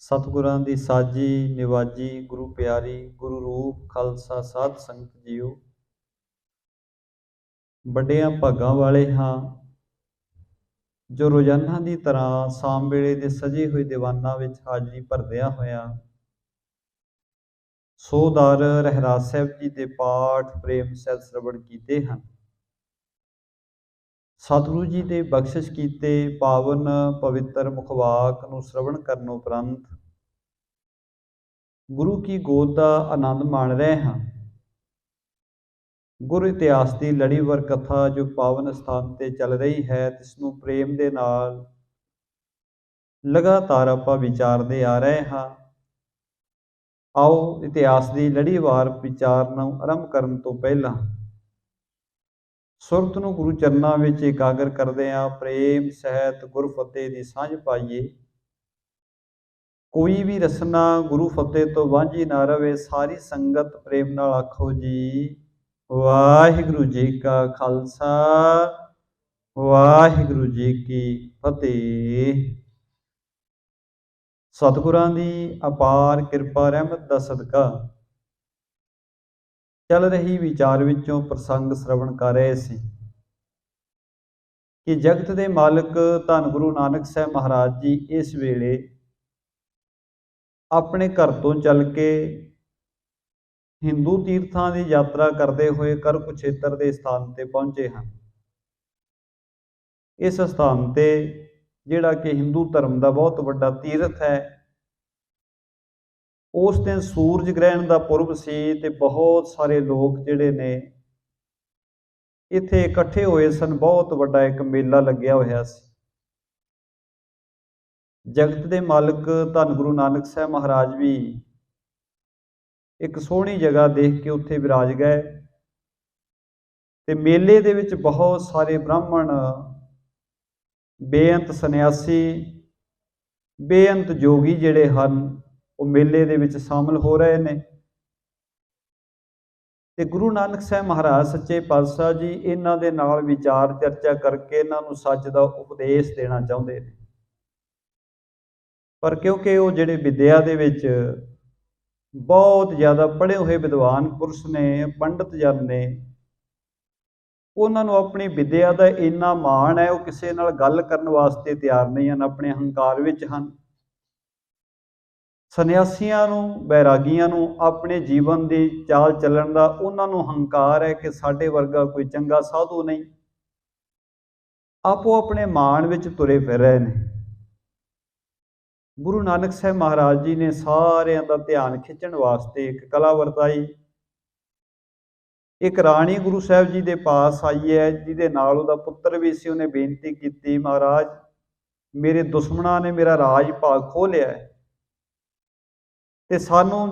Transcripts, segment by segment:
सतगुरां दी साजी निवाजी गुरु प्यारी गुरु रूप खालसा साध संगत जीओ। ਵੱਡਿਆਂ ਭਾਗਾਂ ਵਾਲੇ ਹਾਂ ਜੋ ਰੋਜ਼ਾਨਾ ਦੀ ਤਰ੍ਹਾਂ ਸ਼ਾਮ ਵੇਲੇ ਦੇ ਸਜੇ ਹੋਏ ਦੀਵਾਨਾਂ ਵਿੱਚ ਹਾਜ਼ਰੀ ਭਰਦਿਆਂ ਹੋਇਆਂ ਸੋਦਰ ਰਹਿਰਾਸ ਸਾਹਿਬ ਜੀ ਦੇ ਪਾਠ ਪ੍ਰੇਮ ਸਹਿਤ ਸਰਵਣ ਕੀਤੇ ਹਨ। ਸਤਿਗੁਰੂ ਜੀ ਦੇ ਬਖਸ਼ਿਸ਼ ਕੀਤੇ ਪਾਵਨ ਪਵਿੱਤਰ ਮੁਖਵਾਕ ਨੂੰ ਸਰਵਣ ਕਰਨ ਉਪਰੰਤ ਗੁਰੂ ਕੀ ਗੋਦ ਦਾ ਆਨੰਦ ਮਾਣ ਰਹੇ ਹਾਂ। ਗੁਰ ਇਤਿਹਾਸ ਦੀ ਲੜੀਵਾਰ ਕਥਾ ਜੋ ਪਾਵਨ ਸਥਾਨ ਤੇ ਚੱਲ ਰਹੀ ਹੈ, ਤਿਸ ਨੂੰ ਪ੍ਰੇਮ ਦੇ ਨਾਲ ਲਗਾਤਾਰ ਆਪਾਂ ਵਿਚਾਰਦੇ ਆ ਰਹੇ ਹਾਂ। ਆਓ ਇਤਿਹਾਸ ਦੀ ਲੜੀਵਾਰ ਵਿਚਾਰ ਨੂੰ ਆਰੰਭ ਕਰਨ ਤੋਂ ਪਹਿਲਾਂ ਸੁਰਤ ਨੂੰ ਗੁਰੂ ਚਰਨਾਂ ਵਿੱਚ ਇਕਾਗਰ ਕਰਦੇ ਹਾਂ, ਪ੍ਰੇਮ ਸਹਿਤ ਗੁਰਫਤਿਹ ਦੀ ਸਾਂਝ ਪਾਈਏ। ਕੋਈ ਵੀ ਰਸਨਾ ਗੁਰੂ ਫਤਿਹ ਤੋਂ ਵਾਂਝੀ ਨਾ ਰਵੇ। ਸਾਰੀ ਸੰਗਤ ਪ੍ਰੇਮ ਨਾਲ ਆਖੋ ਜੀ, ਵਾਹਿਗੁਰੂ ਜੀ ਕਾ ਖਾਲਸਾ ਵਾਹਿਗੁਰੂ ਜੀ ਕੀ ਫਤਿਹ। ਸਤਿਗੁਰਾਂ ਦੀ ਅਪਾਰ ਕਿਰਪਾ ਰਹਿਮਤ ਦਾ ਸਦਕਾ ਚੱਲ ਰਹੀ ਵਿਚਾਰ ਵਿੱਚੋਂ ਪ੍ਰਸੰਗ ਸਰਵਣ ਕਰ ਰਹੇ ਸੀ ਕਿ ਜਗਤ ਦੇ ਮਾਲਕ ਧੰਨ ਗੁਰੂ ਨਾਨਕ ਸਾਹਿਬ ਮਹਾਰਾਜ ਜੀ ਇਸ ਵੇਲੇ ਆਪਣੇ ਘਰ ਤੋਂ ਚੱਲ ਕੇ ਹਿੰਦੂ ਤੀਰਥਾਂ ਦੀ ਯਾਤਰਾ ਕਰਦੇ ਹੋਏ ਕਰਕੁਛੇਤਰ ਦੇ ਸਥਾਨ ਤੇ ਪਹੁੰਚੇ ਹਨ। ਇਸ ਸਥਾਨ ਤੇ ਜਿਹੜਾ ਕਿ ਹਿੰਦੂ ਧਰਮ ਦਾ ਬਹੁਤ ਵੱਡਾ ਤੀਰਥ ਹੈ, ਉਸ ਦਿਨ ਸੂਰਜ ਗ੍ਰਹਿਣ ਦਾ ਪੁਰਬ ਸੀ ਤੇ ਬਹੁਤ ਸਾਰੇ ਲੋਕ ਜਿਹੜੇ ਨੇ ਇੱਥੇ ਇਕੱਠੇ ਹੋਏ ਸਨ। ਬਹੁਤ ਵੱਡਾ ਇੱਕ ਮੇਲਾ ਲੱਗਿਆ ਹੋਇਆ ਸੀ। ਜਗਤ ਦੇ ਮਾਲਕ ਧੰਨ ਗੁਰੂ ਨਾਨਕ ਸਾਹਿਬ ਮਹਾਰਾਜ ਵੀ ਇੱਕ ਸੋਹਣੀ ਜਗ੍ਹਾ ਦੇਖ ਕੇ ਉੱਥੇ ਵਿਰਾਜ ਗਏ ਤੇ ਮੇਲੇ ਦੇ ਵਿੱਚ ਬਹੁਤ ਸਾਰੇ ਬ੍ਰਾਹਮਣ, ਬੇਅੰਤ ਸੰਨਿਆਸੀ, ਬੇਅੰਤ ਜੋਗੀ ਜਿਹੜੇ ਹਨ ਉਹ ਮੇਲੇ ਦੇ ਵਿੱਚ ਸ਼ਾਮਲ ਹੋ ਰਹੇ ਨੇ। ਤੇ ਗੁਰੂ ਨਾਨਕ ਸਾਹਿਬ ਮਹਾਰਾਜ ਸੱਚੇ ਪਾਤਸ਼ਾਹ ਜੀ ਇਹਨਾਂ ਦੇ ਨਾਲ ਵਿਚਾਰ ਚਰਚਾ ਕਰਕੇ ਇਹਨਾਂ ਨੂੰ ਸੱਚ ਦਾ ਉਪਦੇਸ਼ ਦੇਣਾ ਚਾਹੁੰਦੇ ਨੇ। ਪਰ ਕਿਉਂਕਿ ਉਹ ਜਿਹੜੇ ਵਿਦਿਆ ਦੇ ਵਿੱਚ ਬਹੁਤ ਜ਼ਿਆਦਾ ਪੜ੍ਹੇ ਹੋਏ ਵਿਦਵਾਨ ਪੁਰਸ਼ ਨੇ, ਪੰਡਤ ਜਨ ਨੇ, ਉਹਨਾਂ ਨੂੰ ਆਪਣੀ ਵਿਦਿਆ ਦਾ ਇੰਨਾ ਮਾਣ ਹੈ, ਉਹ ਕਿਸੇ ਨਾਲ ਗੱਲ ਕਰਨ ਵਾਸਤੇ ਤਿਆਰ ਨਹੀਂ ਹਨ, ਆਪਣੇ ਹੰਕਾਰ ਵਿੱਚ ਹਨ। ਸੰਨਿਆਸੀਆਂ ਨੂੰ, ਬੈਰਾਗੀਆਂ ਨੂੰ ਆਪਣੇ ਜੀਵਨ ਦੀ ਚਾਲ ਚੱਲਣ ਦਾ ਉਹਨਾਂ ਨੂੰ ਹੰਕਾਰ ਹੈ ਕਿ ਸਾਡੇ ਵਰਗਾ ਕੋਈ ਚੰਗਾ ਸਾਧੂ ਨਹੀਂ। ਆਪੋ ਆਪਣੇ ਮਾਣ ਵਿੱਚ ਤੁਰੇ ਫਿਰ ਰਹੇ ਨੇ। ਗੁਰੂ ਨਾਨਕ ਸਾਹਿਬ ਮਹਾਰਾਜ ਜੀ ਨੇ ਸਾਰਿਆਂ ਦਾ ਧਿਆਨ ਖਿੱਚਣ ਵਾਸਤੇ ਇੱਕ ਕਲਾ ਵਰਤਾਈ। ਇੱਕ ਰਾਣੀ ਗੁਰੂ ਸਾਹਿਬ ਜੀ ਦੇ ਪਾਸ ਆਈ ਹੈ, ਜਿਹਦੇ ਨਾਲ ਉਹਦਾ ਪੁੱਤਰ ਵੀ ਸੀ। ਉਹਨੇ ਬੇਨਤੀ ਕੀਤੀ, ਮਹਾਰਾਜ ਮੇਰੇ ਦੁਸ਼ਮਣਾਂ ਨੇ ਮੇਰਾ ਰਾਜ ਭਾਗ ਖੋਹ ਲਿਆ ਹੈ ਤੇ ਸਾਨੂੰ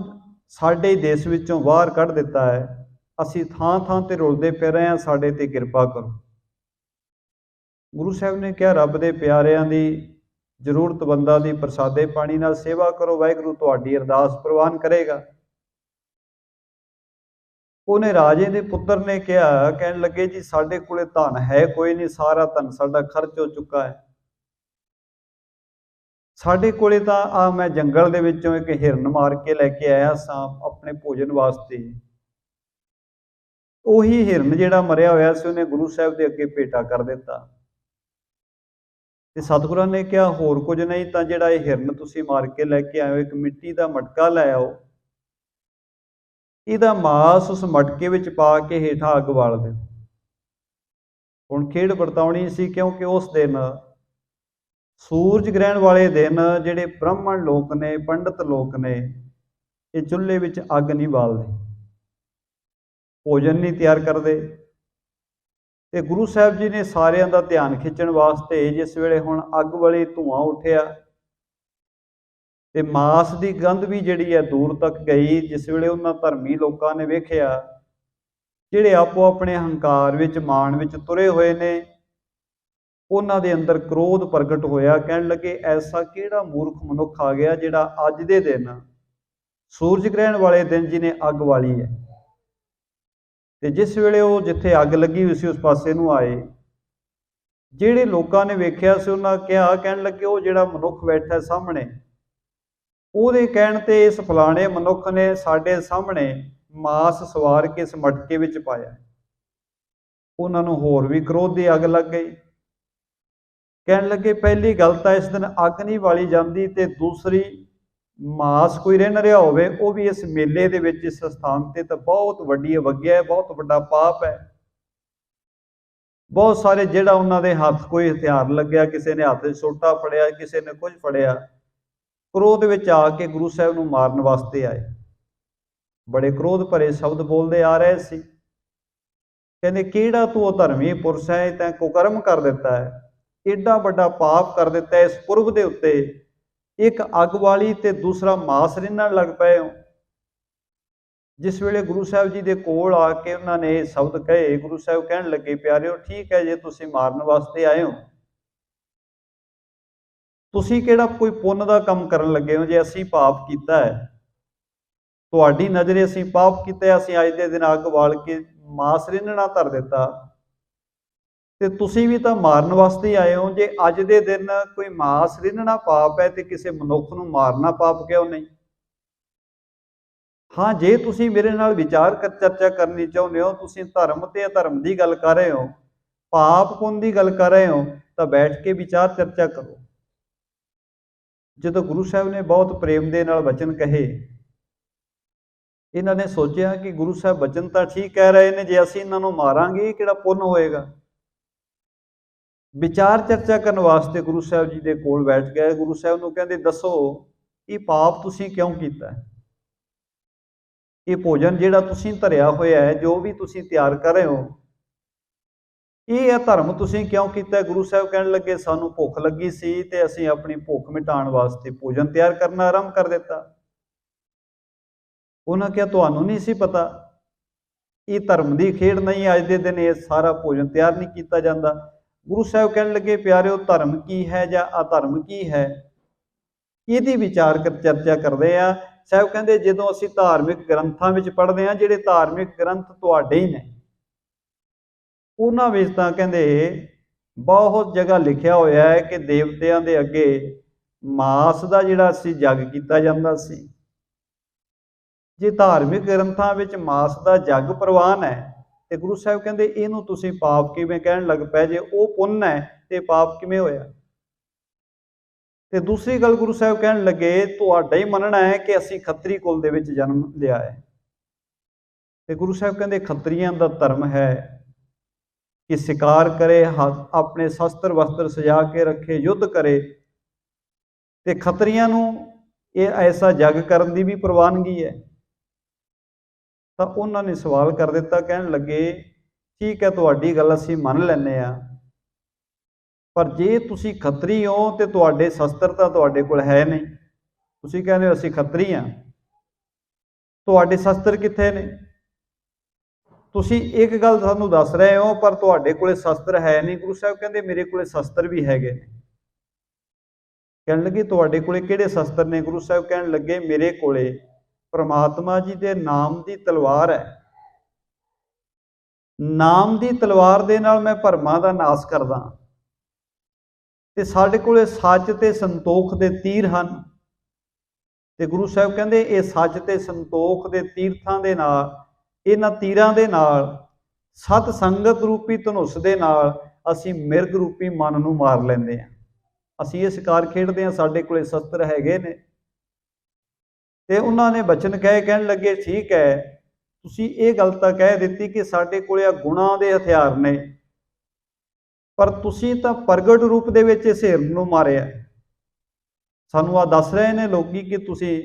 ਸਾਡੇ ਦੇਸ਼ ਵਿੱਚੋਂ ਬਾਹਰ ਕੱਢ ਦਿੱਤਾ ਹੈ। ਅਸੀਂ ਥਾਂ ਥਾਂ ਤੇ ਰੁਲਦੇ ਫਿਰ ਰਹੇ ਹਾਂ, ਸਾਡੇ ਤੇ ਕਿਰਪਾ ਕਰੋ। ਗੁਰੂ ਸਾਹਿਬ ਨੇ ਕਿਹਾ, ਰੱਬ ਦੇ ਪਿਆਰਿਆਂ ਦੀ ਜ਼ਰੂਰਤਮੰਦਾਂ ਦੀ ਪ੍ਰਸਾਦੇ ਪਾਣੀ ਨਾਲ ਸੇਵਾ ਕਰੋ, ਵਾਹਿਗੁਰੂ ਤੁਹਾਡੀ ਅਰਦਾਸ ਪ੍ਰਵਾਨ ਕਰੇਗਾ। ਉਹਨੇ ਰਾਜੇ ਦੇ ਪੁੱਤਰ ਨੇ ਕਿਹਾ, ਕਹਿਣ ਲੱਗੇ ਜੀ ਸਾਡੇ ਕੋਲੇ ਧਨ ਹੈ ਕੋਈ ਨਹੀਂ, ਸਾਰਾ ਧਨ ਸਾਡਾ ਖਰਚ ਹੋ ਚੁੱਕਾ ਹੈ। ਸਾਡੇ ਕੋਲੇ ਤਾਂ ਆ ਮੈਂ ਜੰਗਲ ਦੇ ਵਿੱਚੋਂ ਇੱਕ ਹਿਰਨ ਮਾਰ ਕੇ ਲੈ ਕੇ ਆਇਆ ਸਾਂ ਆਪਣੇ ਭੋਜਨ ਵਾਸਤੇ। ਉਹੀ ਹਿਰਨ ਜਿਹੜਾ ਮਰਿਆ ਹੋਇਆ ਸੀ ਉਹਨੇ ਗੁਰੂ ਸਾਹਿਬ ਦੇ ਅੱਗੇ ਭੇਟਾ ਕਰ ਦਿੱਤਾ। ਤੇ ਸਤਿਗੁਰਾਂ ਨੇ ਕਿਹਾ, ਹੋਰ ਕੁਝ ਨਹੀਂ ਤਾਂ ਜਿਹੜਾ ਇਹ ਹਿਰਨ ਤੁਸੀਂ ਮਾਰ ਕੇ ਲੈ ਕੇ ਆਏ ਹੋ, ਇੱਕ ਮਿੱਟੀ ਦਾ ਮਟਕਾ ਲੈ ਆਓ, ਇਹਦਾ ਮਾਸ ਉਸ ਮਟਕੇ ਵਿੱਚ ਪਾ ਕੇ ਹੇਠਾਂ ਅੱਗ ਬਾਲ ਦਿਓ। ਹੁਣ ਖੇਡ ਵਰਤਾਉਣੀ ਸੀ, ਕਿਉਂਕਿ ਉਸ ਦਿਨ ਸੂਰਜ ਗ੍ਰਹਿਣ ਵਾਲੇ ਦਿਨ ਜਿਹੜੇ ਬ੍ਰਾਹਮਣ ਲੋਕ ਨੇ, ਪੰਡਤ ਲੋਕ ਨੇ, ਇਹ ਚੁੱਲ੍ਹੇ ਵਿੱਚ ਅੱਗ ਨਹੀਂ ਬਾਲਦੇ, ਭੋਜਨ ਨਹੀਂ ਤਿਆਰ ਕਰਦੇ। ਤੇ ਗੁਰੂ ਸਾਹਿਬ ਜੀ ਨੇ ਸਾਰਿਆਂ ਦਾ ਧਿਆਨ ਖਿੱਚਣ ਵਾਸਤੇ ਜਿਸ ਵੇਲੇ ਹੁਣ ਅੱਗ ਵਾਲੇ ਧੂੰਆਂ ਉੱਠਿਆ ਤੇ ਮਾਸ ਦੀ ਗੰਧ ਵੀ ਜਿਹੜੀ ਹੈ ਦੂਰ ਤੱਕ ਗਈ, ਜਿਸ ਵੇਲੇ ਉਹਨਾਂ ਧਰਮੀ ਲੋਕਾਂ ਨੇ ਵੇਖਿਆ ਜਿਹੜੇ ਆਪੋ ਆਪਣੇ ਹੰਕਾਰ ਵਿੱਚ, ਮਾਣ ਵਿੱਚ ਤੁਰੇ ਹੋਏ ਨੇ, ਉਹਨਾਂ ਦੇ ਅੰਦਰ ਕ੍ਰੋਧ ਪ੍ਰਗਟ ਹੋਇਆ। ਕਹਿਣ ਲੱਗੇ, ਐਸਾ ਕਿਹੜਾ ਮੂਰਖ ਮਨੁੱਖ ਆ ਗਿਆ ਜਿਹੜਾ ਅੱਜ ਦੇ ਦਿਨ, ਸੂਰਜ ਗ੍ਰਹਿਣ ਵਾਲੇ ਦਿਨ ਜਿਹਨੇ ਅੱਗ ਵਾਲੀ ਹੈ। ਤੇ ਜਿਸ ਵੇਲੇ ਉਹ ਜਿੱਥੇ ਅੱਗ ਲੱਗੀ ਹੋਈ ਸੀ ਉਸ ਪਾਸੇ ਨੂੰ ਆਏ, ਜਿਹੜੇ ਲੋਕਾਂ ਨੇ ਵੇਖਿਆ ਸੀ ਉਹਨਾਂ ਕਿਹਾ, ਕਹਿਣ ਲੱਗੇ ਉਹ ਜਿਹੜਾ ਮਨੁੱਖ ਬੈਠਾ ਸਾਹਮਣੇ ਉਹਦੇ ਕਹਿਣ ਤੇ ਇਸ ਫਲਾਣੇ ਮਨੁੱਖ ਨੇ ਸਾਡੇ ਸਾਹਮਣੇ ਮਾਸ ਸਵਾਰ ਕੇ ਇਸ ਮਟਕੇ ਵਿੱਚ ਪਾਇਆ। ਉਹਨਾਂ ਨੂੰ ਹੋਰ ਵੀ ਕ੍ਰੋਧ ਦੀ ਅੱਗ ਲੱਗ ਗਈ। ਕਹਿਣ ਲੱਗੇ ਪਹਿਲੀ ਗੱਲ ਤਾਂ ਇਸ ਦਿਨ ਅੱਗ ਨਹੀਂ ਬਾਲੀ ਜਾਂਦੀ, ਤੇ ਦੂਸਰੀ ਮਾਸ ਕੋਈ ਰਹਿ ਨਾ ਰਿਹਾ ਹੋਵੇ ਉਹ ਵੀ ਇਸ ਮੇਲੇ ਦੇ ਵਿੱਚ, ਇਸ ਸਥਾਨ ਤੇ, ਤਾਂ ਬਹੁਤ ਵੱਡੀ ਅਵੱਗਿਆ ਹੈ, ਬਹੁਤ ਵੱਡਾ ਪਾਪ ਹੈ। ਬਹੁਤ ਸਾਰੇ ਜਿਹੜਾ ਉਹਨਾਂ ਦੇ ਹੱਥ ਕੋਈ ਹਥਿਆਰ ਲੱਗਿਆ, ਕਿਸੇ ਨੇ ਹੱਥ 'ਚ ਸੋਟਾ ਫੜਿਆ, ਕਿਸੇ ਨੇ ਕੁਝ ਫੜਿਆ, ਕ੍ਰੋਧ ਵਿੱਚ ਆ ਕੇ ਗੁਰੂ ਸਾਹਿਬ ਨੂੰ ਮਾਰਨ ਵਾਸਤੇ ਆਏ। ਬੜੇ ਕ੍ਰੋਧ ਭਰੇ ਸ਼ਬਦ ਬੋਲਦੇ ਆ ਰਹੇ ਸੀ। ਕਹਿੰਦੇ ਕਿਹੜਾ ਤੂੰ ਅਧਰਮੀ ਪੁਰਸ਼ ਹੈ, ਤੈਂ ਕੁਕਰਮ ਕਰ ਦਿੱਤਾ ਹੈ, ਏਡਾ ਵੱਡਾ ਪਾਪ ਕਰ ਦਿੱਤਾ ਇਸ ਪੁਰਬ ਦੇ ਉੱਤੇ, ਇੱਕ ਅੱਗ ਵਾਲੀ ਤੇ ਦੂਸਰਾ ਮਾਸ ਰਿੰਨਣ ਲੱਗ ਪਏ ਹੋ। ਜਿਸ ਵੇਲੇ ਗੁਰੂ ਸਾਹਿਬ ਜੀ ਦੇ ਕੋਲ ਆ ਕੇ ਉਹਨਾਂ ਨੇ ਇਹ ਸ਼ਬਦ ਕਹੇ, ਗੁਰੂ ਸਾਹਿਬ ਕਹਿਣ ਲੱਗੇ ਪਿਆਰਿਓ ਠੀਕ ਹੈ, ਜੇ ਤੁਸੀਂ ਮਾਰਨ ਵਾਸਤੇ ਆਏ ਹੋ, ਤੁਸੀਂ ਕਿਹੜਾ ਕੋਈ ਪੁੰਨ ਦਾ ਕੰਮ ਕਰਨ ਲੱਗੇ ਹੋ? ਜੇ ਅਸੀਂ ਪਾਪ ਕੀਤਾ ਹੈ, ਤੁਹਾਡੀ ਨਜ਼ਰੇ ਅਸੀਂ ਪਾਪ ਕੀਤਾ, ਅਸੀਂ ਅੱਜ ਦੇ ਦਿਨ ਅੱਗ ਬਾਲ ਕੇ ਮਾਸ ਰਿੰਨਣਾ ਧਰ ਦਿੱਤਾ, ਤੇ ਤੁਸੀਂ ਵੀ ਤਾਂ ਮਾਰਨ ਵਾਸਤੇ ਆਏ ਹੋ। ਜੇ ਅੱਜ ਦੇ ਦਿਨ ਕੋਈ ਮਾਸ ਰਿੰਨਣਾ ਪਾਪ ਹੈ, ਤੇ ਕਿਸੇ ਮਨੁੱਖ ਨੂੰ ਮਾਰਨਾ ਪਾਪ ਕਿਉਂ ਨਹੀਂ? ਹਾਂ, ਜੇ ਤੁਸੀਂ ਮੇਰੇ ਨਾਲ ਵਿਚਾਰ ਚਰਚਾ ਕਰਨੀ ਚਾਹੁੰਦੇ ਹੋ, ਤੁਸੀਂ ਧਰਮ ਤੇ ਅਧਰਮ ਦੀ ਗੱਲ ਕਰ ਰਹੇ ਹੋ, ਪਾਪ ਪੁੰਨ ਦੀ ਗੱਲ ਕਰ ਰਹੇ ਹੋ, ਤਾਂ ਬੈਠ ਕੇ ਵਿਚਾਰ ਚਰਚਾ ਕਰੋ। ਜਦੋਂ ਗੁਰੂ ਸਾਹਿਬ ਨੇ ਬਹੁਤ ਪ੍ਰੇਮ ਦੇ ਨਾਲ ਵਚਨ ਕਹੇ, ਇਹਨਾਂ ਨੇ ਸੋਚਿਆ ਕਿ ਗੁਰੂ ਸਾਹਿਬ ਵਚਨ ਤਾਂ ਠੀਕ ਕਹਿ ਰਹੇ ਨੇ, ਜੇ ਅਸੀਂ ਇਹਨਾਂ ਨੂੰ ਮਾਰਾਂਗੇ ਕਿਹੜਾ ਪੁੰਨ ਹੋਏਗਾ। ਵਿਚਾਰ ਚਰਚਾ ਕਰਨ ਵਾਸਤੇ ਗੁਰੂ ਸਾਹਿਬ ਜੀ ਦੇ ਕੋਲ ਬੈਠ ਗਏ। ਗੁਰੂ ਸਾਹਿਬ ਨੂੰ ਕਹਿੰਦੇ ਦੱਸੋ ਇਹ ਪਾਪ ਤੁਸੀਂ ਕਿਉਂ ਕੀਤਾ ਹੈ? ਇਹ ਭੋਜਨ ਜਿਹੜਾ ਤੁਸੀਂ ਧਰਿਆ ਹੋਇਆ ਹੈ, ਜੋ ਵੀ ਤੁਸੀਂ ਤਿਆਰ ਕਰ ਰਹੇ ਹੋ, ਇਹ ਅਧਰਮ ਤੁਸੀਂ ਕਿਉਂ ਕੀਤਾ? ਗੁਰੂ ਸਾਹਿਬ ਕਹਿਣ ਲੱਗੇ ਸਾਨੂੰ ਭੁੱਖ ਲੱਗੀ ਸੀ, ਤੇ ਅਸੀਂ ਆਪਣੀ ਭੁੱਖ ਮਿਟਾਉਣ ਵਾਸਤੇ ਭੋਜਨ ਤਿਆਰ ਕਰਨਾ ਆਰੰਭ ਕਰ ਦਿੱਤਾ। ਉਹਨਾਂ ਕਿਹਾ ਤੁਹਾਨੂੰ ਨਹੀਂ ਸੀ ਪਤਾ, ਇਹ ਧਰਮ ਦੀ ਖੇਡ ਨਹੀਂ, ਅੱਜ ਦੇ ਦਿਨ ਇਹ ਸਾਰਾ ਭੋਜਨ ਤਿਆਰ ਨਹੀਂ ਕੀਤਾ ਜਾਂਦਾ। ਗੁਰੂ ਸਾਹਿਬ ਕਹਿਣ ਲੱਗੇ ਪਿਆਰਿਓ ਧਰਮ ਕੀ ਹੈ ਜਾਂ ਅਧਰਮ ਕੀ ਹੈ, ਇਹਦੀ ਵਿਚਾਰ ਚਰਚਾ ਕਰਦੇ ਆ। ਸਾਹਿਬ ਕਹਿੰਦੇ ਜਦੋਂ ਅਸੀਂ ਧਾਰਮਿਕ ਗ੍ਰੰਥਾਂ ਵਿੱਚ ਪੜ੍ਹਦੇ ਹਾਂ, ਜਿਹੜੇ ਧਾਰਮਿਕ ਗ੍ਰੰਥ ਤੁਹਾਡੇ ਹੀ ਨੇ, ਉਹਨਾਂ ਵਿੱਚ ਤਾਂ ਕਹਿੰਦੇ ਬਹੁਤ ਜਗ੍ਹਾ ਲਿਖਿਆ ਹੋਇਆ ਹੈ ਕਿ ਦੇਵਤਿਆਂ ਦੇ ਅੱਗੇ ਮਾਸ ਦਾ ਜਿਹੜਾ ਸੀ ਜੱਗ ਕੀਤਾ ਜਾਂਦਾ ਸੀ। ਜੇ ਧਾਰਮਿਕ ਗ੍ਰੰਥਾਂ ਵਿੱਚ ਮਾਸ ਦਾ ਜੱਗ ਪ੍ਰਵਾਨ ਹੈ, ਤੇ ਗੁਰੂ ਸਾਹਿਬ ਕਹਿੰਦੇ ਇਹਨੂੰ ਤੁਸੀਂ ਪਾਪ ਕਿਵੇਂ ਕਹਿਣ ਲੱਗ ਪਏ? ਜੇ ਉਹ ਪੁੰਨ ਹੈ ਤੇ ਪਾਪ ਕਿਵੇਂ ਹੋਇਆ? ਤੇ ਦੂਸਰੀ ਗੱਲ ਗੁਰੂ ਸਾਹਿਬ ਕਹਿਣ ਲੱਗੇ ਤੁਹਾਡਾ ਹੀ ਮੰਨਣਾ ਹੈ ਕਿ ਅਸੀਂ ਖੱਤਰੀ ਕੁਲ ਦੇ ਵਿੱਚ ਜਨਮ ਲਿਆ ਹੈ, ਤੇ ਗੁਰੂ ਸਾਹਿਬ ਕਹਿੰਦੇ ਖੱਤਰੀਆਂ ਦਾ ਧਰਮ ਹੈ ਕਿ ਸ਼ਿਕਾਰ ਕਰੇ, ਆਪਣੇ ਸ਼ਸਤਰ ਵਸਤਰ ਸਜਾ ਕੇ ਰੱਖੇ, ਯੁੱਧ ਕਰੇ, ਤੇ ਖੱਤਰੀਆਂ ਨੂੰ ਇਹ ਐਸਾ ਜੱਗ ਕਰਨ ਦੀ ਵੀ ਪ੍ਰਵਾਨਗੀ ਹੈ। ਤਾਂ ਉਹਨਾਂ ਨੇ ਸਵਾਲ ਕਰ ਦਿੱਤਾ, ਕਹਿਣ ਲੱਗੇ ਠੀਕ ਹੈ ਤੁਹਾਡੀ ਗੱਲ ਅਸੀਂ ਮੰਨ ਲੈਂਦੇ ਹਾਂ, ਪਰ ਜੇ ਤੁਸੀਂ ਖੱਤਰੀ ਹੋ ਤੇ ਤੁਹਾਡੇ ਸ਼ਸਤਰ ਤਾਂ ਤੁਹਾਡੇ ਕੋਲ ਹੈ ਨਹੀਂ, ਤੁਸੀਂ ਕਹਿੰਦੇ ਹੋ ਅਸੀਂ ਖੱਤਰੀ ਹਾਂ, ਤੁਹਾਡੇ ਸ਼ਸਤਰ ਕਿੱਥੇ ਨੇ? ਤੁਸੀਂ ਇੱਕ ਗੱਲ ਸਾਨੂੰ ਦੱਸ ਰਹੇ ਹੋ ਪਰ ਤੁਹਾਡੇ ਕੋਲੇ ਸ਼ਸਤਰ ਹੈ ਨਹੀਂ। ਗੁਰੂ ਸਾਹਿਬ ਕਹਿੰਦੇ ਮੇਰੇ ਕੋਲੇ ਸ਼ਸਤਰ ਵੀ ਹੈਗੇ ਨੇ। ਕਹਿਣ ਲੱਗੇ ਤੁਹਾਡੇ ਕੋਲੇ ਕਿਹੜੇ ਸ਼ਸਤਰ ਨੇ? ਗੁਰੂ ਸਾਹਿਬ ਕਹਿਣ ਲੱਗੇ ਮੇਰੇ ਕੋਲੇ ਪ੍ਰਮਾਤਮਾ ਜੀ ਦੇ ਨਾਮ ਦੀ ਤਲਵਾਰ ਹੈ, ਨਾਮ ਦੀ ਤਲਵਾਰ ਦੇ ਨਾਲ ਮੈਂ ਭਰਮਾਂ ਦਾ ਨਾਸ਼ ਕਰਦਾ, ਤੇ ਸਾਡੇ ਕੋਲੇ ਸੱਚ ਤੇ ਸੰਤੋਖ ਦੇ ਤੀਰ ਹਨ। ਤੇ ਗੁਰੂ ਸਾਹਿਬ ਕਹਿੰਦੇ ਇਹ ਸੱਚ ਤੇ ਸੰਤੋਖ ਦੇ ਤੀਰਥਾਂ ਦੇ ਨਾਲ, ਇਹਨਾਂ ਤੀਰਾਂ ਦੇ ਨਾਲ, ਸਤ ਸੰਗਤ ਰੂਪੀ ਧਨੁਸ਼ ਦੇ ਨਾਲ ਅਸੀਂ ਮਿਰਗ ਰੂਪੀ ਮਨ ਨੂੰ ਮਾਰ ਲੈਂਦੇ ਹਾਂ। ਅਸੀਂ ਇਹ ਸ਼ਿਕਾਰ ਖੇਡਦੇ ਹਾਂ, ਸਾਡੇ ਕੋਲੇ ਸ਼ਸਤਰ ਹੈਗੇ ਨੇ। ਤੇ ਉਹਨਾਂ ਨੇ ਬਚਨ ਕਹਿਣ ਲੱਗੇ ਠੀਕ ਹੈ ਤੁਸੀਂ ਇਹ ਗੱਲ ਤਾਂ ਕਹਿ ਦਿੱਤੀ ਕਿ ਸਾਡੇ ਕੋਲੇ ਆ ਗੁਣਾਂ ਦੇ ਹਥਿਆਰ ਨੇ, ਪਰ ਤੁਸੀਂ ਤਾਂ ਪ੍ਰਗਟ ਰੂਪ ਦੇ ਵਿੱਚ ਇਸ ਹਿਰਨ ਨੂੰ ਮਾਰਿਆ। ਸਾਨੂੰ ਆ ਦੱਸ ਰਹੇ ਨੇ ਲੋਕੀ ਕਿ ਤੁਸੀਂ,